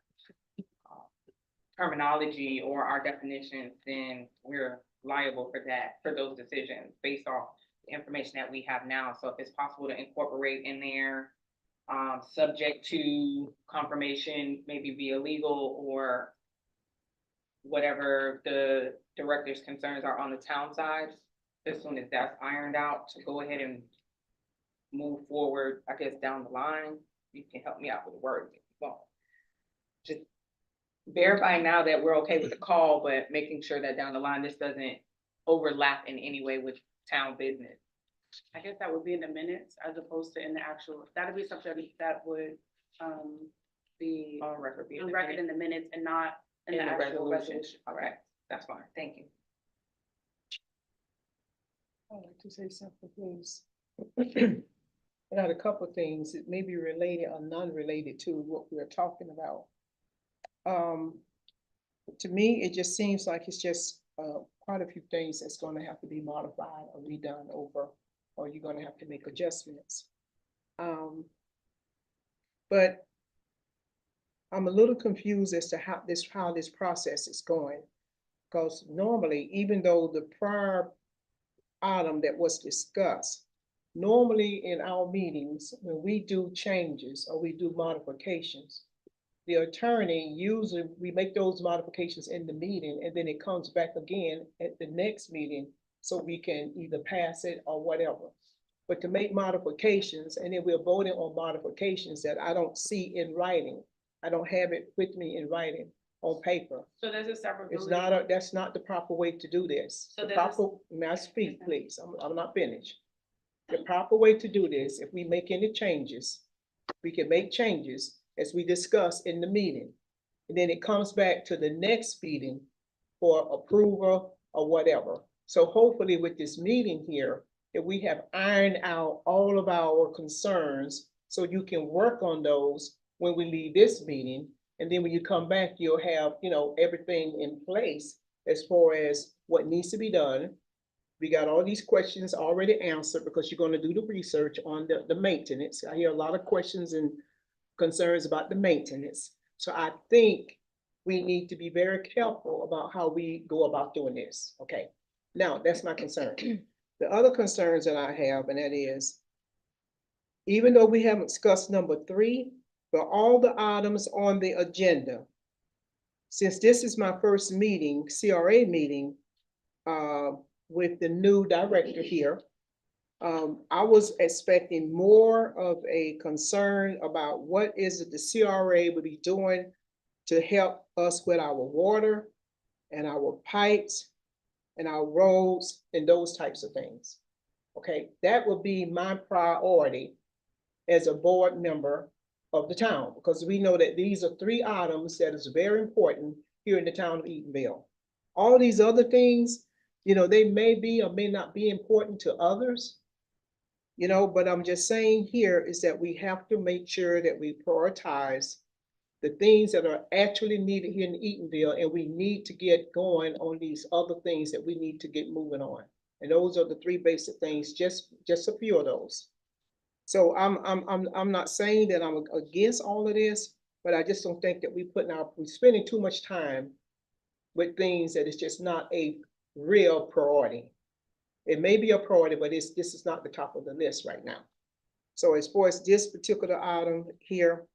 terminology or our definitions, then we're liable for that, for those decisions based off the information that we have now. So if it's possible to incorporate in there, subject to confirmation, maybe via legal or whatever the director's concerns are on the town side, as soon as that's ironed out, to go ahead and move forward, I guess, down the line. You can help me out with the words if you want. Just verifying now that we're okay with the call, but making sure that down the line, this doesn't overlap in any way with town business. I guess that would be in the minutes as opposed to in the actual, that'd be something that would be On record. on record in the minutes and not in In the the actual resolution, resolution. correct, that's fine, thank you. I'd like to say something, please. I got a couple of things that may be related or non-related to what we're talking about. To me, it just seems like it's just, quite a few things that's gonna have to be modified or redone over, or you're gonna have to make adjustments. But I'm a little confused as to how this process is going. Because normally, even though the prior item that was discussed, normally in our meetings, when we do changes or we do modifications, the attorney, usually we make those modifications in the meeting and then it comes back again at the next meeting so we can either pass it or whatever. But to make modifications, and then we're voting on modifications that I don't see in writing. I don't have it with me in writing on paper. So there's a separate. It's not, that's not the proper way to do this. So The there's a- proper, may I speak, please? I'm not finished. The proper way to do this, if we make any changes, we can make changes as we discuss in the meeting. And then it comes back to the next meeting for approval or whatever. So hopefully with this meeting here, that we have ironed out all of our concerns, so you can work on those when we leave this meeting. And then when you come back, you'll have, everything in place as far as what needs to be done. We got all these questions already answered because you're gonna do the research on the maintenance. I hear a lot of questions and concerns about the maintenance. So I think we need to be very careful about how we go about doing this, okay? Now, that's my concern. The other concerns that I have, and that is, even though we haven't discussed number 3, but all the items on the agenda, since this is my first meeting, CRA meeting, with the new director here, I was expecting more of a concern about what is it the CRA would be doing to help us with our water and our pipes and our roads and those types of things. Okay, that would be my priority as a board member of the town, because we know that these are 3 items that is very important here in the town of Eatonville. All these other things, they may be or may not be important to others, but I'm just saying here is that we have to make sure that we prioritize the things that are actually needed here in Eatonville, and we need to get going on these other things that we need to get moving on. And those are the 3 basic things, just a few of those. So I'm not saying that I'm against all of this, but I just don't think that we're spending too much time with things that is just not a real priority. It may be a priority, but this is not the top of the list right now. So as far as this particular item here,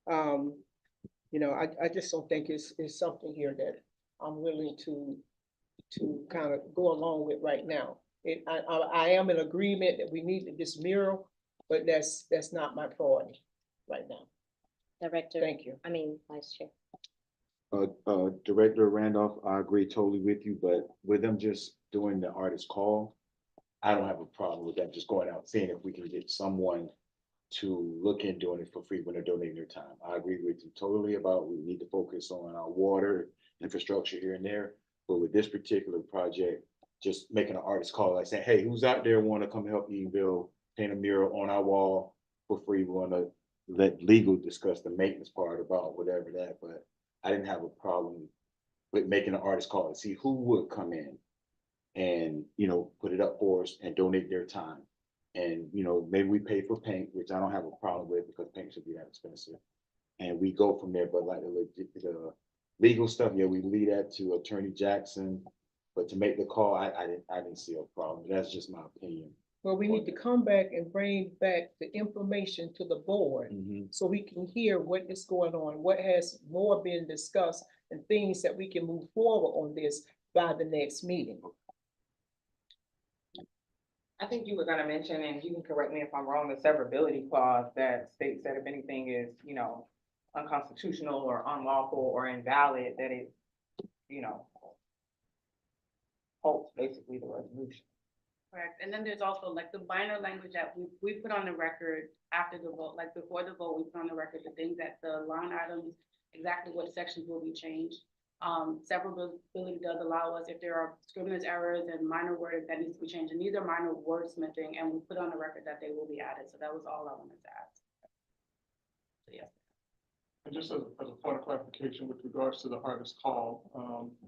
I just don't think it's something here that I'm willing to kind of go along with right now. I am in agreement that we need this mural, but that's not my priority right now. Director, Thank you. Vice Chair. Director Randolph, I agree totally with you, but with them just doing the artist call, I don't have a problem with them just going out, seeing if we can get someone to look in doing it for free when they're donating their time. I agree with you totally about we need to focus on our water infrastructure here and there. But with this particular project, just making an artist call, like saying, hey, who's out there want to come help Eatonville paint a mural on our wall for free? We want to let legal discuss the maintenance part about whatever that, but I didn't have a problem with making an artist call to see who would come in and, put it up for us and donate their time. And, maybe we pay for paint, which I don't have a problem with because paint should be that expensive. And we go from there, but like the legal stuff, yeah, we leave that to Attorney Jackson. But to make the call, I didn't see a problem. That's just my opinion. Well, we need to come back and bring back the information to the board so we can hear what is going on, what has more been discussed, and things that we can move forward on this by the next meeting. I think you were gonna mention, and you can correct me if I'm wrong, the severability clause that states that if anything is, unconstitutional or unlawful or invalid, that it, halts basically the resolution. Correct, and then there's also like the minor language that we put on the record after the vote, like before the vote, we put on the record the things that the line items, exactly what sections will be changed. Severability does allow us, if there are scrivener's errors and minor wording that needs to be changed, and these are minor wordsmithing, and we put on the record that they will be added, so that was all I wanted to add. So, yes. And just as a point of clarification with regards to the artist call,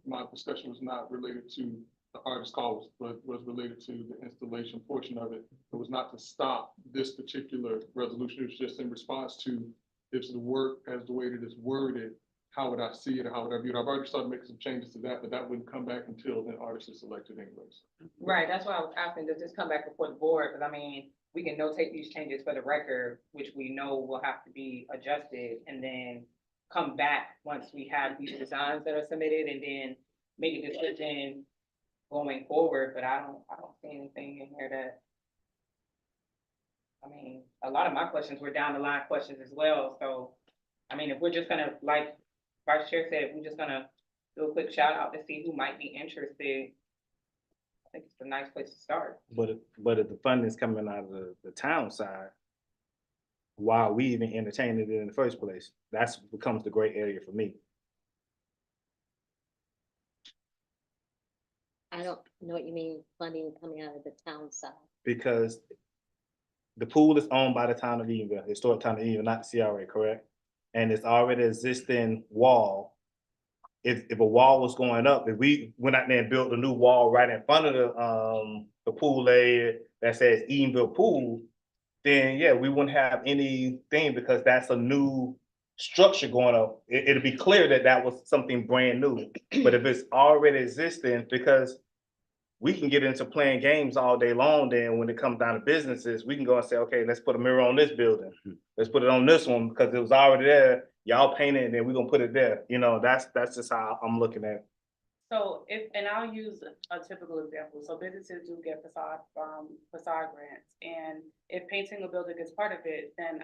my discussion was not related to the artist call, but was related to the installation portion of it. It was not to stop this particular resolution, it was just in response to if the work as the way that it's worded, how would I see it, or how would I view it? I've already started making some changes to that, but that wouldn't come back until the artist is selected anyways. Right, that's why I was asking, does this come back before the board? Because I mean, we can notate these changes for the record, which we know will have to be adjusted, and then come back once we have these designs that are submitted, and then make a decision going forward, but I don't see anything in here that. I mean, a lot of my questions were down the line questions as well, so, I mean, if we're just gonna, like Vice Chair said, we're just gonna do a quick shout out to see who might be interested. I think it's a nice place to start. But if the funding is coming out of the town side, why are we even entertaining it in the first place? That's becomes the gray area for me. I don't know what you mean, funding coming out of the town side. Because the pool is owned by the town of Edenville, historic town of Edenville, not the CRA, correct? And it's already existing wall. If a wall was going up, if we went out there and built a new wall right in front of the pool area that says Edenville Pool, then yeah, we wouldn't have anything because that's a new structure going up. It'll be clear that that was something brand new. But if it's already existing, because we can get into playing games all day long, then when it comes down to businesses, we can go and say, okay, let's put a mirror on this building. Let's put it on this one because it was already there. Y'all paint it and then we're gonna put it there. You know, that's just how I'm looking at it. So and I'll use a typical example, so businesses do get facade grants, and if painting a building is part of it, then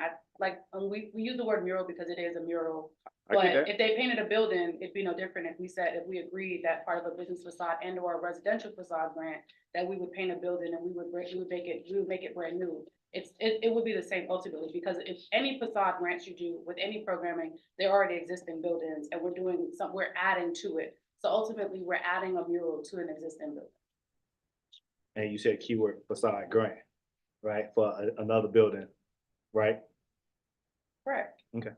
we use the word mural because it is a mural. I But get that. if they painted a building, it'd be no different if we agreed that part of a business facade and or a residential facade grant, that we would paint a building and we would make it brand new. It would be the same ultimately, because if any facade grants you do with any programming, they're already existing buildings and we're adding to it. So ultimately, we're adding a mural to an existing building. And you said keyword facade grant, right? For another building, right? Correct. Okay.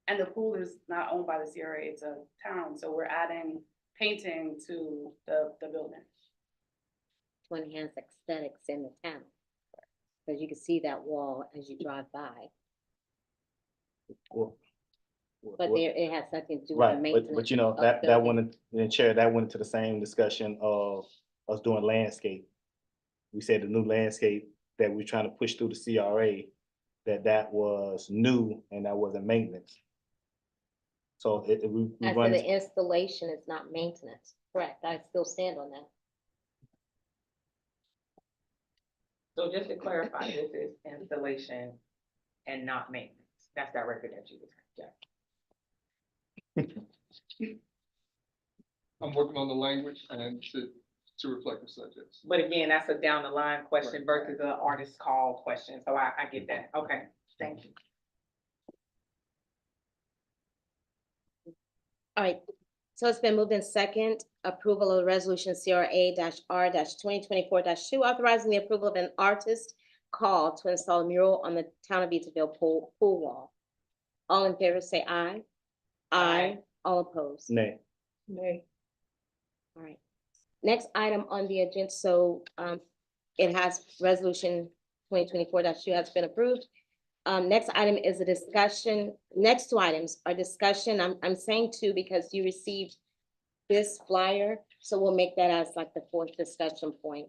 And the pool is not owned by the CRA, it's a town, so we're adding painting to the building. To enhance aesthetics in the town. Because you can see that wall as you drive by, Well, but well, it has nothing to do with the right, maintenance. but you know, of the that building. went in chair, that went into the same discussion of us doing landscape. We said the new landscape that we're trying to push through the CRA, that was new and that wasn't maintenance. So we I run. said the installation is not maintenance, correct, I still stand on that. So just to clarify, this is installation and not maintenance. That's that record that you just. I'm working on the language and to reflect the subjects. But again, that's a down the line question versus an artist call question. So I get that. Okay, thank you. All right, so it's been moved in second, approval of the resolution CRA-R-2024-2, authorizing the approval of an artist call to install a mural on the town of Eatonville pool wall. All in favor, say aye. Aye. All opposed. Nay. Nay. All right. Next item on the agenda, so it has resolution 2024-2 has been approved. Next item is a discussion. Next two items are discussion. I'm saying two because you received this flyer, so we'll make that as like the fourth discussion point.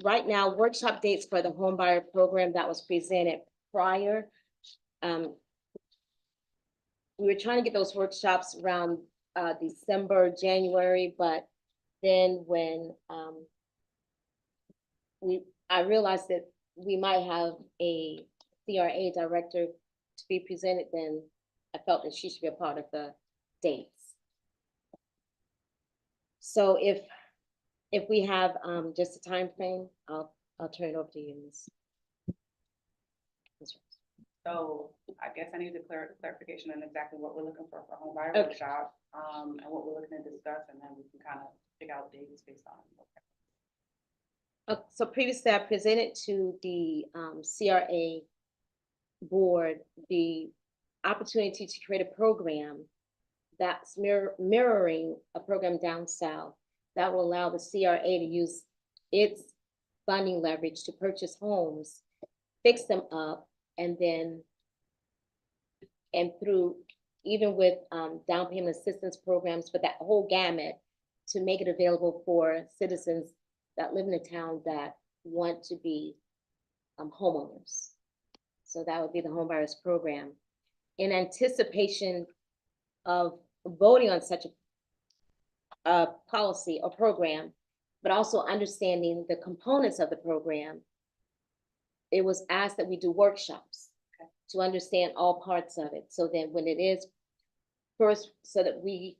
Right now, workshop dates for the home buyer program that was presented prior. We were trying to get those workshops around December, January, but then when I realized that we might have a CRA director to be presented, then I felt that she should be a part of the dates. So if we have just a time frame, I'll turn it over to you, Ms. So I guess I need a clarification on exactly what we're looking for home buyer Okay. workshop, and what we're looking to discuss, and then we can kind of figure out dates based on. So previously I presented to the CRA board the opportunity to create a program that's mirroring a program down south that will allow the CRA to use its funding leverage to purchase homes, fix them up, and then through, even with down payment assistance programs for that whole gamut, to make it available for citizens that live in the town that want to be homeowners. So that would be the home buyers program. In anticipation of voting on such a policy or program, but also understanding the components of the program, it was asked that we do workshops to understand all parts of it. So then when it is first, so that we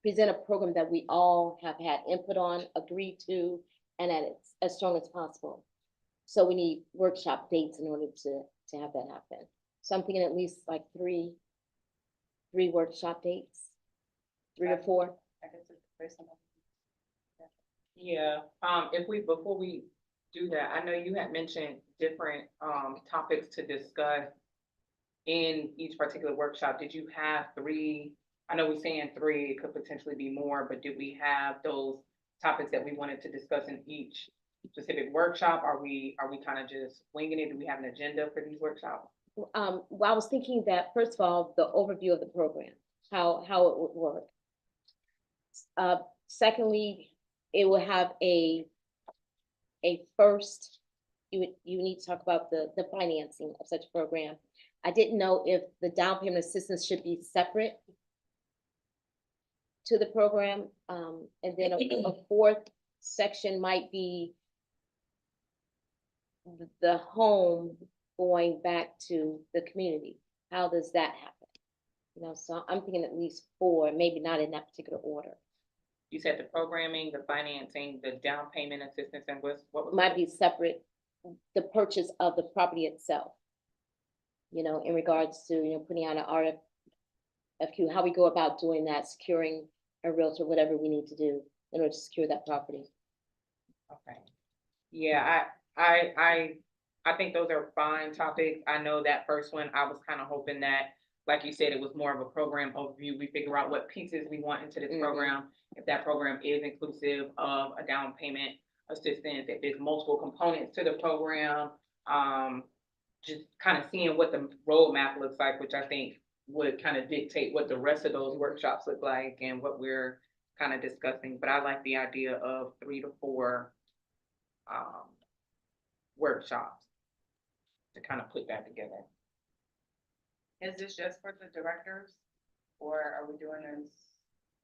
present a program that we all have had input on, agreed to, and that it's as strong as possible. So we need workshop dates in order to have that happen. So I'm thinking at least like three workshop dates, 3 or 4. I guess it's based on. Yeah, before we do that, I know you had mentioned different, topics to discuss in each particular workshop. Did you have 3? I know we're saying 3, it could potentially be more, but did we have those topics that we wanted to discuss in each specific workshop? Are we kind of just winging it? Do we have an agenda for these workshops? Well, I was thinking that, first of all, the overview of the program, how it would work. Secondly, it will have a first, you need to talk about the financing of such a program. I didn't know if the down payment assistance should be separate to the program. And then a 4th section might be the home going back to the community. How does that happen? You know, so I'm thinking at least 4, maybe not in that particular order. You said the programming, the financing, the down payment assistance, and what was? Might be separate, the purchase of the property itself. You know, in regards to, putting out an RFQ, how we go about doing that, securing a realtor, whatever we need to do in order to secure that property. Okay. Yeah, I think those are fine topics. I know that first one, I was kind of hoping that, like you said, it was more of a program overview. We figure out what pieces we want into this program. If that program is inclusive of a down payment assistance, if there's multiple components to the program, just kind of seeing what the roadmap looks like, which I think would kind of dictate what the rest of those workshops look like and what we're kind of discussing. But I like the idea of 3 to 4 workshops to kind of put that together. Is this just for the directors, or are we doing this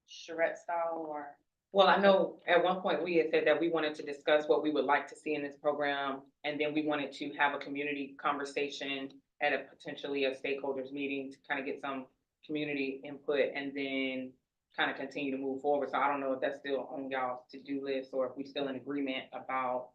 charrette style, or? Well, I know at one point we had said that we wanted to discuss what we would like to see in this program, and then we wanted to have a community conversation at a potentially a stakeholders meeting to kind of get some community input and then kind of continue to move forward. So I don't know if that's still on y'all's to-do list or if we still in agreement about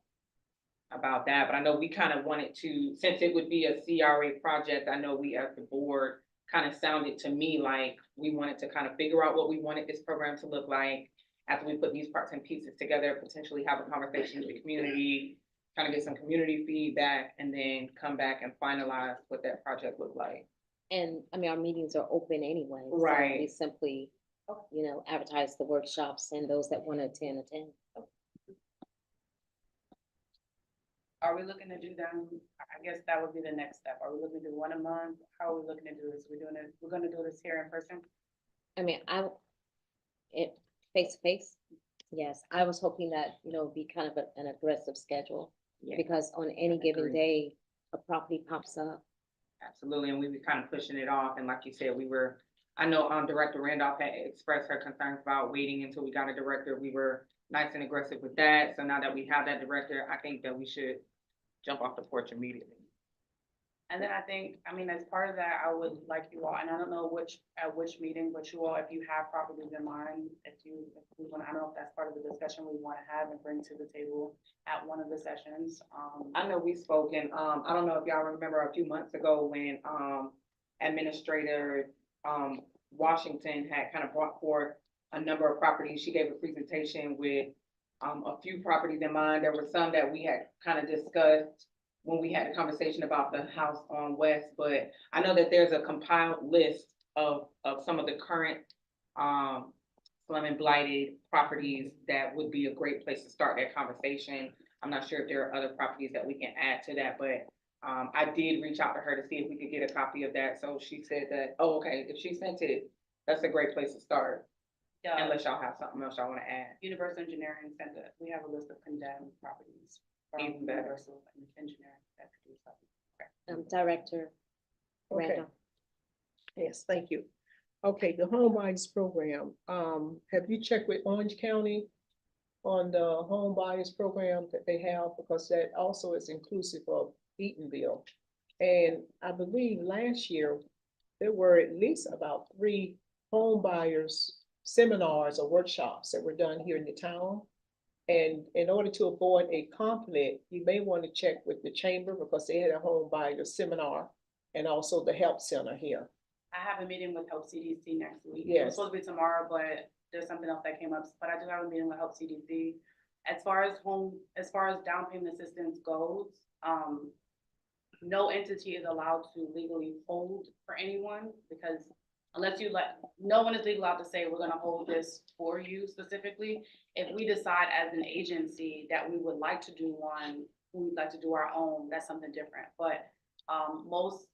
that. But I know we kind of wanted to, since it would be a CRA project, I know we as the board kind of sounded to me like we wanted to kind of figure out what we wanted this program to look like. After we put these parts and pieces together, potentially have a conversation with the community, kind of get some community feedback, and then come back and finalize what that project looked like. And I mean, our meetings are open anyway. So Right. we simply, advertise the workshops, and those that want to attend. Are we looking to do them? I guess that would be the next step. Are we looking to do 1 a month? How are we looking to do this? We're gonna do this here in person? I mean, face to face. Yes, I was hoping that, it'd be kind of an aggressive schedule, Yeah. because on any given Agree. day, a property pops up. Absolutely, and we were kind of pushing it off, and like you said, I know Director Randolph had expressed her concerns about waiting until we got a director. We were nice and aggressive with that, so now that we have that director, I think that we should jump off the porch immediately. And then I think, I mean, as part of that, I would like you all, and I don't know at which meeting, but you all, if you have properties in mind, if we want, I don't know if that's part of the discussion we want to have and bring to the table at one of the sessions. I know we've spoken, I don't know if y'all remember a few months ago when, Administrator, Washington had kind of brought forth a number of properties. She gave a presentation with, a few properties in mind. There were some that we had kind of discussed when we had a conversation about the house on West, but I know that there's a compiled list of some of the current, slum and blighted properties that would be a great place to start that conversation. I'm not sure if there are other properties that we can add to that, but I did reach out to her to see if we could get a copy of that. So she said that, oh, okay, if she sent it, that's a great place to start. Yeah, Unless y'all have something else y'all wanna add. Universal Engineering Center, we have a list of condemned properties. From Even better. Universal Engineering that could do something. Director Okay, Randall. yes, thank you. Okay, the home buyers program, have you checked with Orange County on the home buyers program that they have? Because that also is inclusive of Eatonville. And I believe last year, there were at least about 3 home buyers seminars or workshops that were done here in the town. And in order to avoid a conflict, you may want to check with the chamber because they had a home buyer seminar and also the help center here. I have a meeting with Help CDC next week. It was Yes. supposed to be tomorrow, but there's something else that came up, but I do have a meeting with Help CDC. As far as down payment assistance goes, no entity is allowed to legally hold for anyone because unless no one is legally allowed to say, we're gonna hold this for you specifically. If we decide as an agency that we would like to do one, we'd like to do our own, that's something different. But, most,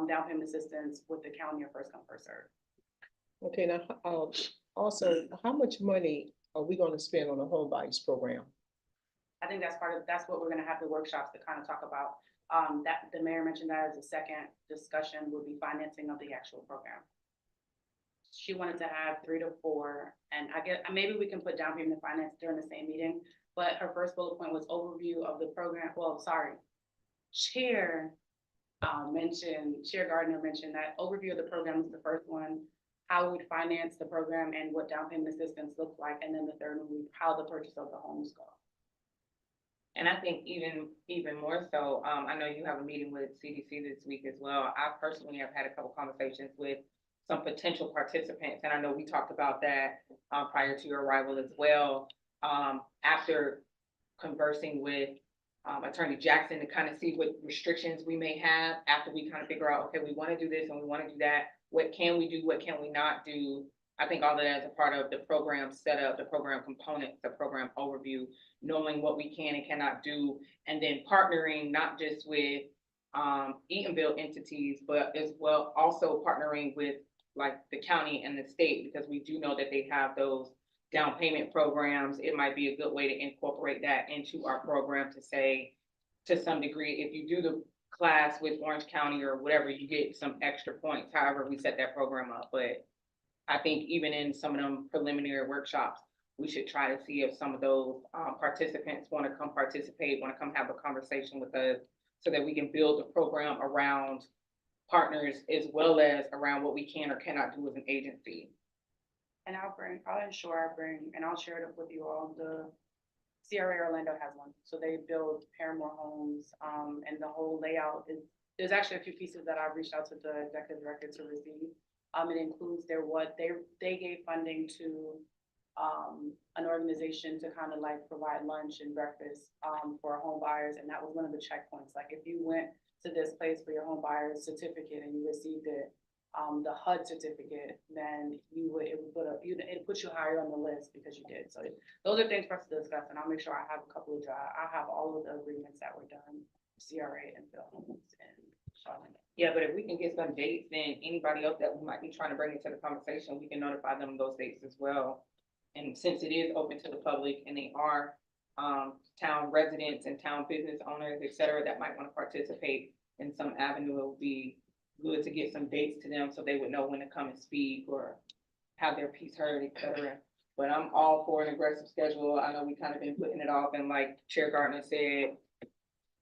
down payment assistance with the county are first come, first served. Okay, now, also, how much money are we gonna spend on the home buyers program? I think that's what we're gonna have the workshops to kind of talk about. That the mayor mentioned that as a second discussion would be financing of the actual program. She wanted to have 3 to 4, and I guess maybe we can put down payment finance during the same meeting. But her first bullet point was overview of the program. Well, sorry, Chair Gardner mentioned that overview of the program is the first one. How we finance the program and what down payment assistance looks like, and then the third one, how the purchase of the homes go. And I think even more so, I know you have a meeting with CDC this week as well. I personally have had a couple conversations with some potential participants, and I know we talked about that prior to your arrival as well. After conversing with Attorney Jackson to kind of see what restrictions we may have after we kind of figure out, okay, we want to do this and we want to do that. What can we do? What can we not do? I think all of that is a part of the program setup, the program components, the program overview, knowing what we can and cannot do, and then partnering not just with Eatonville entities, but as well also partnering with like the county and the state, because we do know that they have those down payment programs. It might be a good way to incorporate that into our program to say, to some degree, if you do the class with Orange County or whatever, you get some extra points, however we set that program up. But I think even in some of them preliminary workshops, we should try to see if some of those participants want to come participate, want to come have a conversation with us so that we can build the program around partners as well as around what we can or cannot do as an agency. And I'll bring, and I'll share it with you all. The CRA Orlando has one. So they build Paramore homes, and the whole layout there's actually a few pieces that I've reached out to the executive director to receive. It includes they gave funding to an organization to kind of like provide lunch and breakfast for home buyers, and that was one of the checkpoints. Like if you went to this place for your home buyer's certificate and you received it, the HUD certificate, then it puts you higher on the list because you did. So those are things for us to discuss, and I'll make sure I have I have all of the agreements that were done, CRA and Phil Homes and Charlotte. Yeah, but if we can get some dates, then anybody else that we might be trying to bring into the conversation, we can notify them of those dates as well. And since it is open to the public and they are town residents and town business owners, et cetera, that might want to participate in some avenue, it would be good to get some dates to them so they would know when to come and speak or have their piece heard, et cetera. But I'm all for an aggressive schedule. I know we kind of been putting it off, and like Chair Gardner said,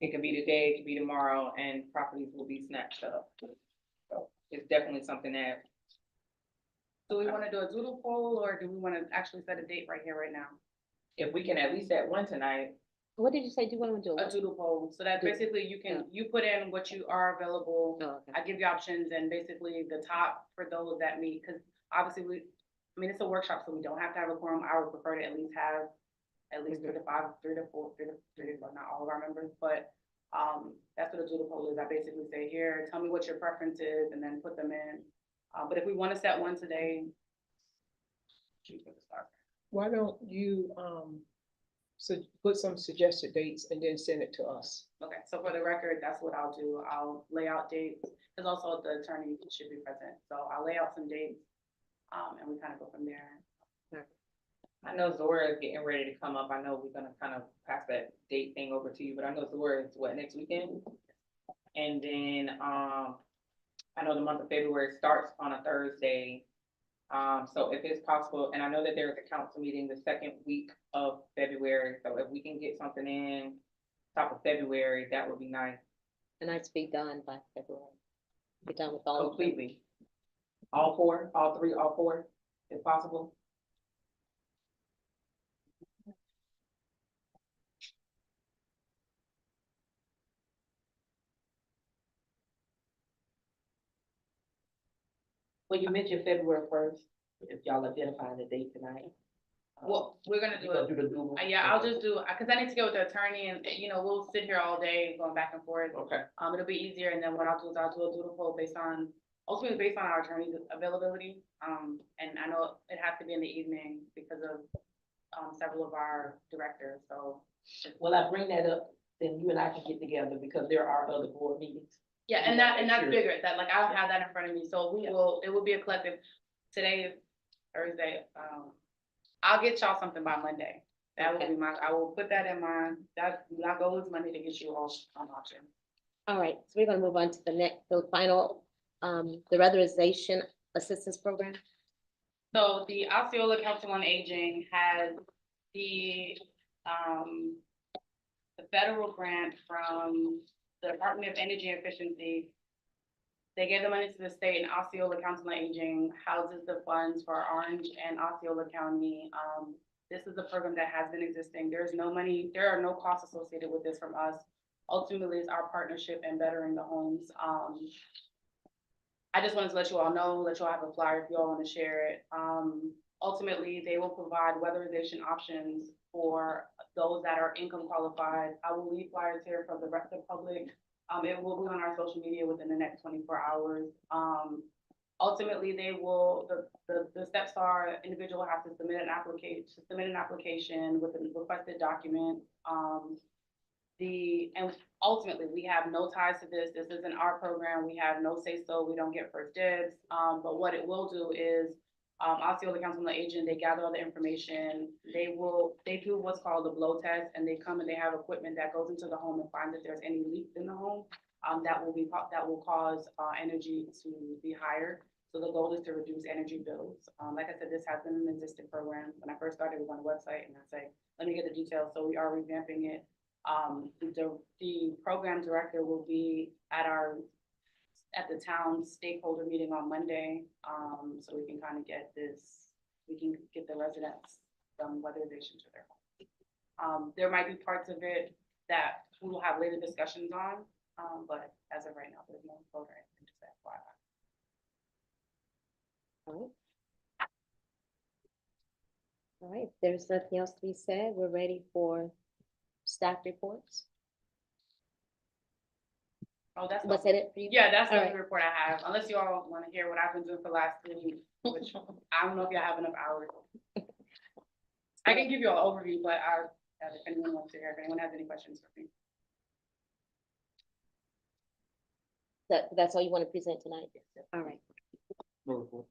It could be today, it could be tomorrow, and properties will be snatched up. So it's definitely something that, Do we wanna do a doodle poll, or do we wanna actually set a date right here, right now? if we can at least set one tonight, What did you say you want to do? A doodle poll, so that basically you can, you put in what you are available. Oh, okay. I give you options, and basically the top for those that meet, because obviously I mean, it's a workshop, so we don't have to have a quorum. I would prefer to at least have at least 3 to 5, 3 to 4, 3 to 4, not all of our members, but that's what a doodle poll is. I basically say, here, tell me what your preference is, and then put them in. But if we want to set one today, shoot for the start. Why don't you, so put some suggested dates and then send it to us? Okay, so for the record, that's what I'll do. I'll lay out dates, because also the attorney should be present. So I'll lay out some dates, and we kind of go from there. I know Zora is getting ready to come up. I know we're gonna kind of pass that date thing over to you, but I know Zora is what, next weekend? And then, I know the month of February starts on a Thursday. So if it's possible, and I know that there's a council meeting the second week of February, so if we can get something in top of February, that would be nice, And I'd be done by February. Be done with all of them. completely. All four, all three, all four, if possible. Well, you mentioned February first, if y'all identifying the date tonight. Well, we're gonna do You gonna it. do the doodle? Yeah, I'll just do, because I need to get with the attorney, and, you know, we'll sit here all day going back and forth. Okay. It'll be easier, and then what I'll do is I'll do a doodle poll ultimately based on our attorney's availability. And I know it has to be in the evening because of, several of our directors, so. Well, I bring that up, then you and I can get together, because there are other board meetings. Yeah, and that's bigger, that, like, I don't have that in front of me, so Yeah. it will be a collective. Today is Thursday, I'll get y'all something by Monday. That will be I will put that in mind, my goal is Monday to get you all on option. All right, so we're gonna move on to the final, the weatherization assistance program. So the Osceola Council on Aging has the federal grant from the Department of Energy Efficiency. They gave the money to the state, and Osceola Council on Aging houses the funds for Orange and Osceola County. This is a program that has been existing. There's no money, there are no costs associated with this from us. Ultimately, it's our partnership in bettering the homes. I just wanted to let you all know, let you all have a flyer if you all want to share it. Ultimately, they will provide weatherization options for those that are income qualified. I will leave flyers here for the rest of the public. It will be on our social media within the next 24 hours. Ultimately, they will, the steps are, individual has to submit an application with a requested document. And ultimately, we have no ties to this. This isn't our program. We have no say so. We don't get first dibs. But what it will do is, Osceola Council on Aging, they gather all the information. They do what's called a blow test, and they come and they have equipment that goes into the home and finds if there's any leaks in the home. That will cause energy to be higher. So the goal is to reduce energy bills. Like I said, this has been an existing program. When I first started, it was on the website, and I say, let me get the details. So we are revamping it. The program director will be at the town stakeholder meeting on Monday. So we can kind of get the residents some weatherization to their home. There might be parts of it that we will have later discussions on, but as of right now, there's no program. Just FYI. All right, if there's nothing else to be said, we're ready for staff reports. Oh, that's. Was that it for you? Yeah, that's the All only right. report I have, unless you all want to hear what I've been doing for the last 3 weeks, which I don't know if y'all have enough hours. I can give you an overview, but if anyone wants to hear, if anyone has any questions for me. That's all you want to present tonight? All right. No report.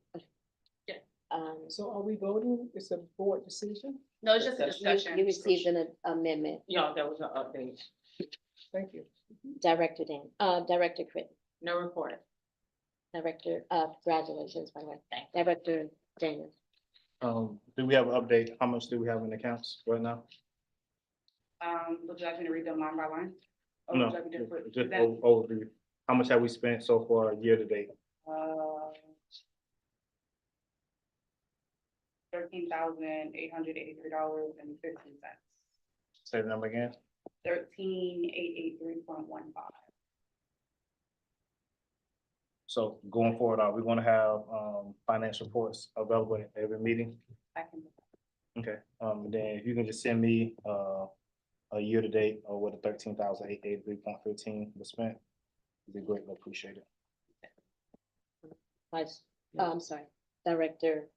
So are we voting? It's a board decision? No, it's just a discussion. You received an amendment, Yeah, that was an update. Thank you. Director Critton, No report. Director, congratulations, by the way. Director Daniel. Do we have an update? How much do we have in accounts right now? Would you like me to read them line by line? Or No, would that be different? just Is that, overview. How much have we spent so far year to date? $13,883.15. Say the number again. 13,883.15. So going forward, are we gonna have, financial reports available at every meeting? I can, Okay, then if you can just send me, a year to date or what the 13,883.15 was spent, it'd be greatly appreciated. I'm sorry, Director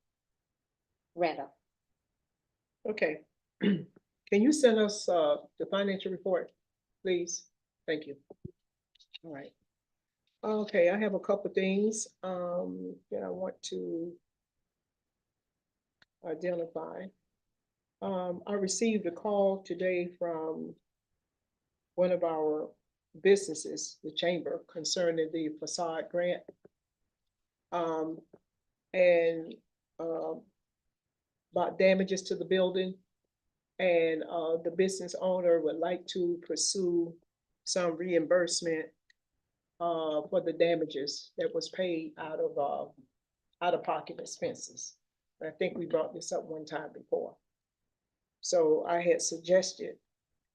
Randall. Okay. Can you send us, the financial report, please? Thank you. All right. Okay, I have a couple things, that I want to identify. I received a call today from one of our businesses, the chamber, concerning the facade grant. And, about damages to the building. And, the business owner would like to pursue some reimbursement, for the damages that was paid out of pocket expenses. I think we brought this up one time before. So I had suggested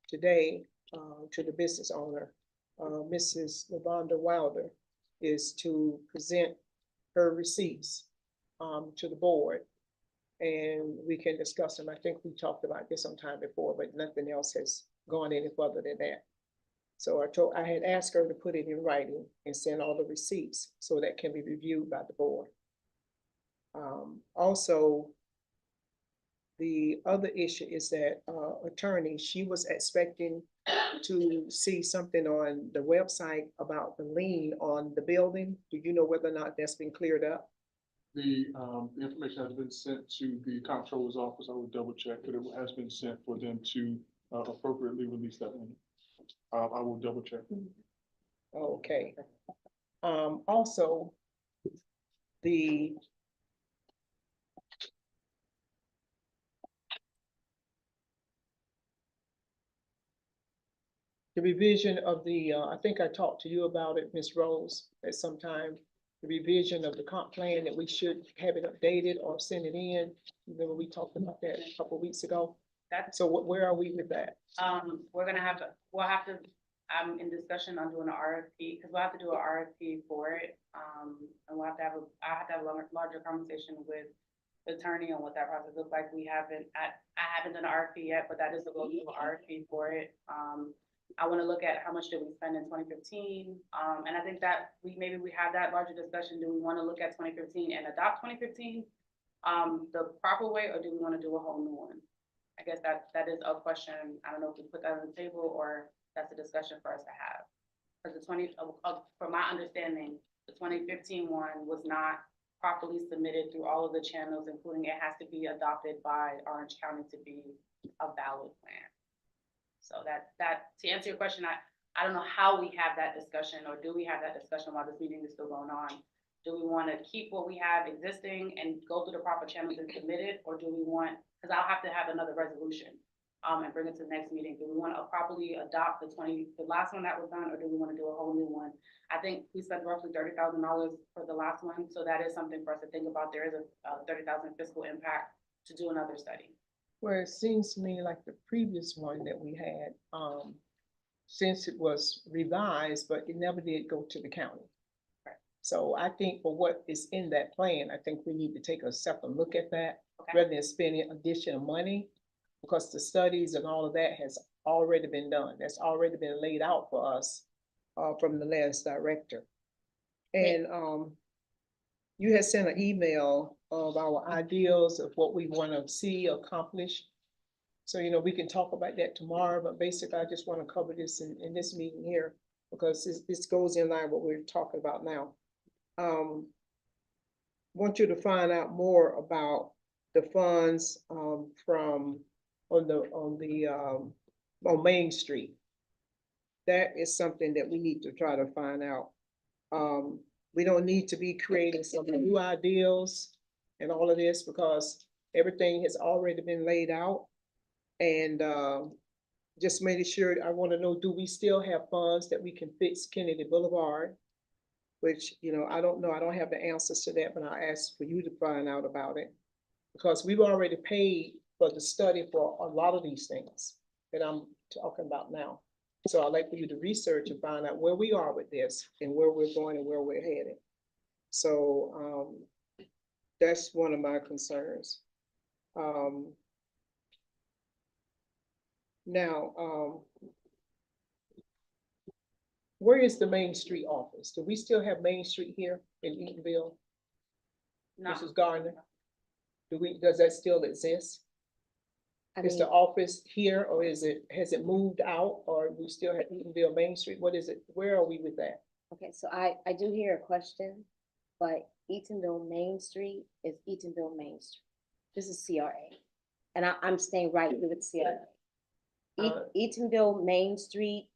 today, to the business owner, Mrs. Lavonda Wilder, is to present her receipts, to the board. And we can discuss them. I think we talked about this sometime before, but nothing else has gone any further than that. So I had asked her to put it in writing and send all the receipts so that can be reviewed by the board. Also, the other issue is that, attorney, she was expecting to see something on the website about the lien on the building. Do you know whether or not that's been cleared up? The information has been sent to the comptroller's office. I will double check, but it has been sent for them to appropriately release that money. I will double check. Okay. Also, the revision of the, I think I talked to you about it, Ms. Rose, at some time. The revision of the comp plan that we should have it updated or send it in. Remember, we talked about that a couple of weeks ago. that's, So where are we with that? we'll have to, I'm in discussion on doing an RFP, because we'll have to do an RFP for it. And I have to have a larger conversation with the attorney on what that process looks like. I haven't done an RFP yet, but that is the goal, to do an RFP for it. I want to look at how much did we spend in 2015. And I think that we have that larger discussion. Do we want to look at 2015 and adopt 2015 the proper way, or do we want to do a whole new one? I guess that is a question. I don't know if we put that on the table, or that's a discussion for us to have. Because from my understanding, the 2015 one was not properly submitted through all of the channels, including it has to be adopted by Orange County to be a valid plan. So to answer your question, I don't know how we have that discussion, or do we have that discussion while this meeting is still going on? Do we want to keep what we have existing and go through the proper channels and submit it, or do we want, because I'll have to have another resolution and bring it to the next meeting. Do we want to properly adopt the last one that was done, or do we want to do a whole new one? I think we spent roughly $30,000 for the last one, so that is something for us to think about. There is a $30,000 fiscal impact to do another study. Well, it seems to me like the previous one that we had, since it was revised, but it never did go to the county. Right. So I think for what is in that plan, I think we need to take a separate look at that, Okay. rather than spending additional money, because the studies and all of that has already been done. That's already been laid out for us, from the last director. And, you had sent an email of our ideals of what we want to see accomplished. So, we can talk about that tomorrow, but basically I just want to cover this in this meeting here, because this goes in line with what we're talking about now. Want you to find out more about the funds, from, on Main Street. That is something that we need to try to find out. We don't need to be creating some new ideals and all of this, because everything has already been laid out. And, just making sure, I wanna know, do we still have funds that we can fix Kennedy Boulevard? Which, I don't know, I don't have the answers to that, but I asked for you to find out about it. Because we've already paid for the study for a lot of these things that I'm talking about now. So I'd like for you to research and find out where we are with this and where we're going and where we're headed. So, that's one of my concerns. Now, where is the Main Street office? Do we still have Main Street here in Eatonville? No. Mrs. Gardner? Does that still exist? I Is the mean, office here or has it moved out or we still have Eatonville Main Street? What is it? Where are we with that? okay, so I do hear a question, but Eatonville Main Street is Eatonville Main Street. This is CRA. And I'm staying right here with CRA. Uh, Eatonville Main Street,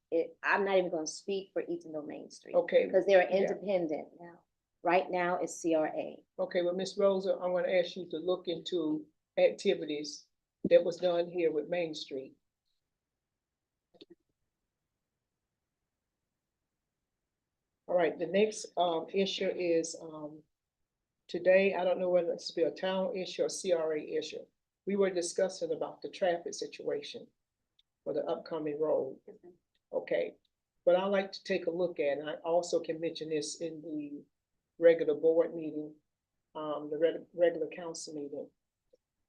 I'm not even gonna speak for Eatonville Main Street. Okay, Because they're yeah. independent now. Right now, it's CRA. okay, well, Ms. Rosa, I'm gonna ask you to look into activities that was done here with Main Street. All right, the next issue is today, I don't know whether it's be a town issue or CRA issue. We were discussing about the traffic situation for the upcoming road. Okay, but I like to take a look at, and I also can mention this in the regular board meeting, the regular council meeting.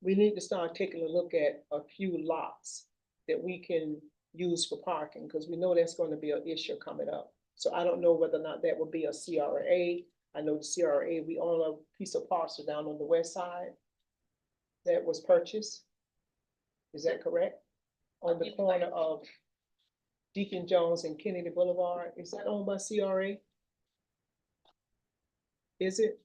We need to start taking a look at a few lots that we can use for parking, because we know that's going to be an issue coming up. So I don't know whether or not that would be a CRA. I know the CRA, we own a piece of parcel down on the west side that was purchased. Is that correct? On the corner of Deacon Jones and Kennedy Boulevard, is that owned by CRA? Is it?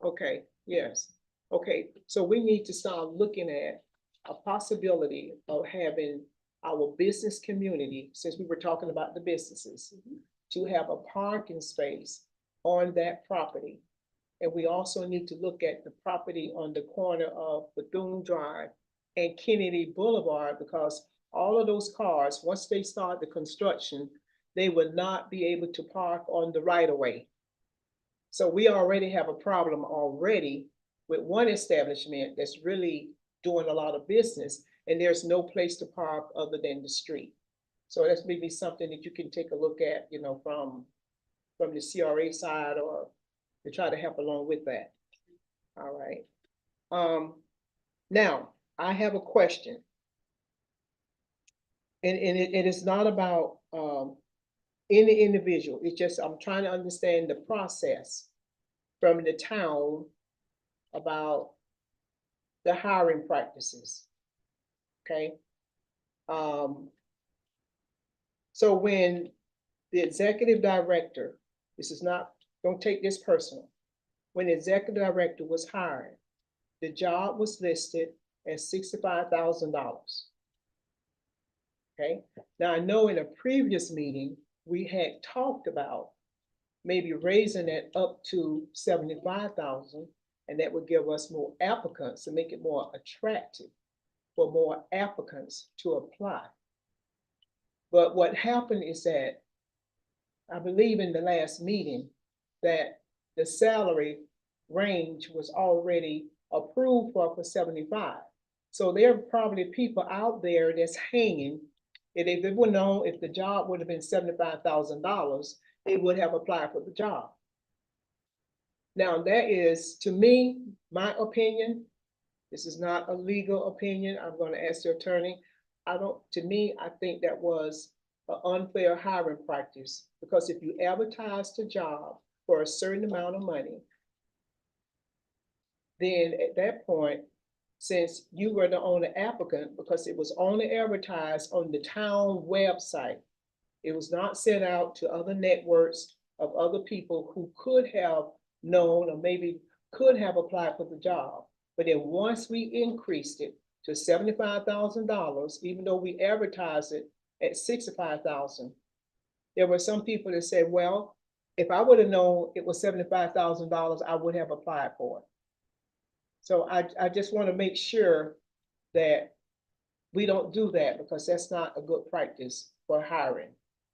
Okay, yes. Okay, so we need to start looking at a possibility of having our business community, since we were talking about the businesses, to have a parking space on that property. And we also need to look at the property on the corner of Bethune Drive and Kennedy Boulevard, because all of those cars, once they start the construction, they will not be able to park on the right of way. So we already have a problem already with one establishment that's really doing a lot of business, and there's no place to park other than the street. So that's maybe something that you can take a look at, from the CRA side, or to try to help along with that. All right. Now I have a question. And it is not about any individual. It's just, I'm trying to understand the process from the town about the hiring practices. Okay. So when the executive director, this is not, don't take this personal. When the executive director was hired, the job was listed at $65,000. Okay, now I know in a previous meeting, we had talked about maybe raising that up to 75,000, and that would give us more applicants and make it more attractive for more applicants to apply. But what happened is that, I believe in the last meeting, that the salary range was already approved for 75. So there are probably people out there that's hanging. If they would know, if the job would have been $75,000, they would have applied for the job. Now that is, to me, my opinion. This is not a legal opinion. I'm going to ask the attorney. To me, I think that was an unfair hiring practice, because if you advertise the job for a certain amount of money, then at that point, since you were the only applicant, because it was only advertised on the town website, it was not sent out to other networks of other people who could have known or maybe could have applied for the job. But then once we increased it to $75,000, even though we advertised it at $65,000, there were some people that said, well, if I would have known it was $75,000, I would have applied for it. So I just want to make sure that we don't do that because that's not a good practice for hiring.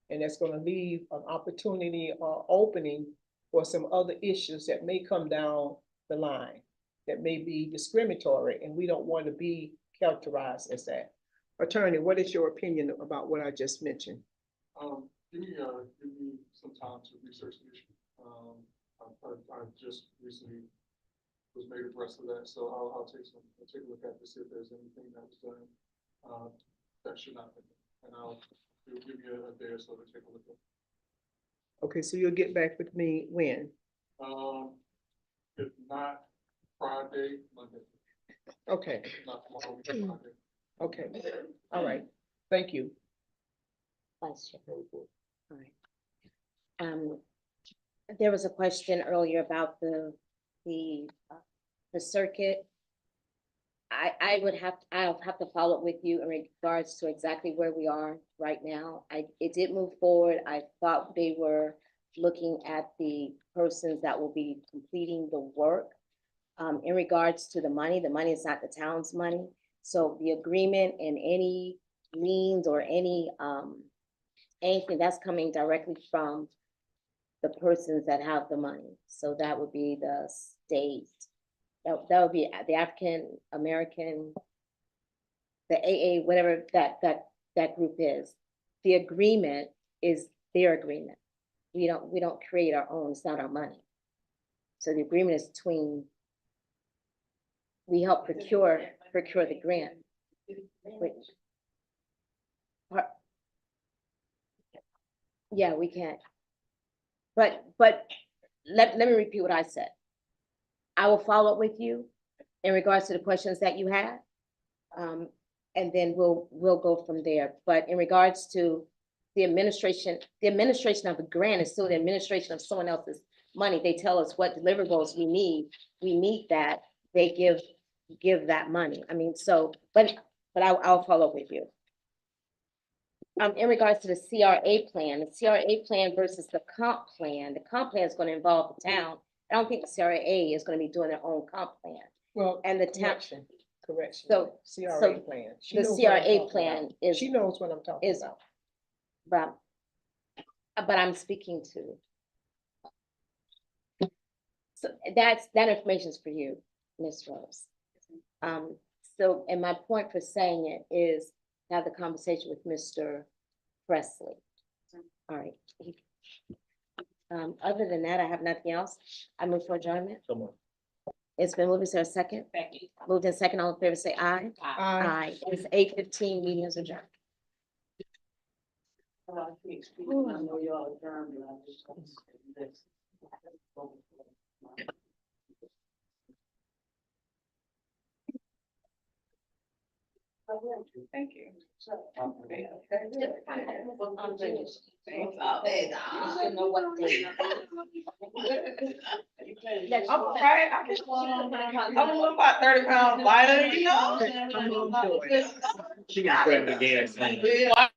And that's gonna leave an opportunity or opening for some other issues that may come down the line that may be discriminatory, and we don't want to be characterized as that. Attorney, what is your opinion about what I just mentioned? Give me some time to research the issue. I just recently was made abreast of that, so I'll take a look at it to see if there's anything that was done, that should not have been. And it'll give me a day or so to take a look at. Okay, so you'll get back with me when? If not Friday, Monday, Okay, if not tomorrow, Friday. okay, all right, thank you. Vice Chair. All right. There was a question earlier about the circuit. I'll have to follow up with you in regards to exactly where we are right now. It did move forward. I thought they were looking at the persons that will be completing the work. In regards to the money is not the town's money. So the agreement and any liens or anything that's coming directly from the persons that have the money. So that would be the state. That would be the African American, the AA, whatever that group is. The agreement is their agreement. We don't create our own. It's not our money. So the agreement is between. We help procure the grant. Which, yeah, we can't. But let me repeat what I said. I will follow up with you in regards to the questions that you had. And then we'll go from there. But in regards to the administration of the grant is still the administration of someone else's money. They tell us what deliverables we need. We meet that. They give that money. I mean, so, but I'll follow up with you. In regards to the CRA plan versus the comp plan is going to involve the town. I don't think the CRA is going to be doing their own comp plan. Well, And the town, correction. So- CRA plan. She the knows what I'm CRA talking plan about. is, She knows what I'm talking is- about. but I'm speaking to. So that information is for you, Ms. Rose. So, and my point for saying it is have the conversation with Mr. Presley. All right. Other than that, I have nothing else. I move for adjournment. It's been moved. Is there a second? Second. Moved in second. All in favor, say aye. Aye. It's 8:15. Meeting is adjourned. I know y'all adjourned, but I just. Thank you. I'm right. I'm about 30 pounds lighter, you know? She can spread it again.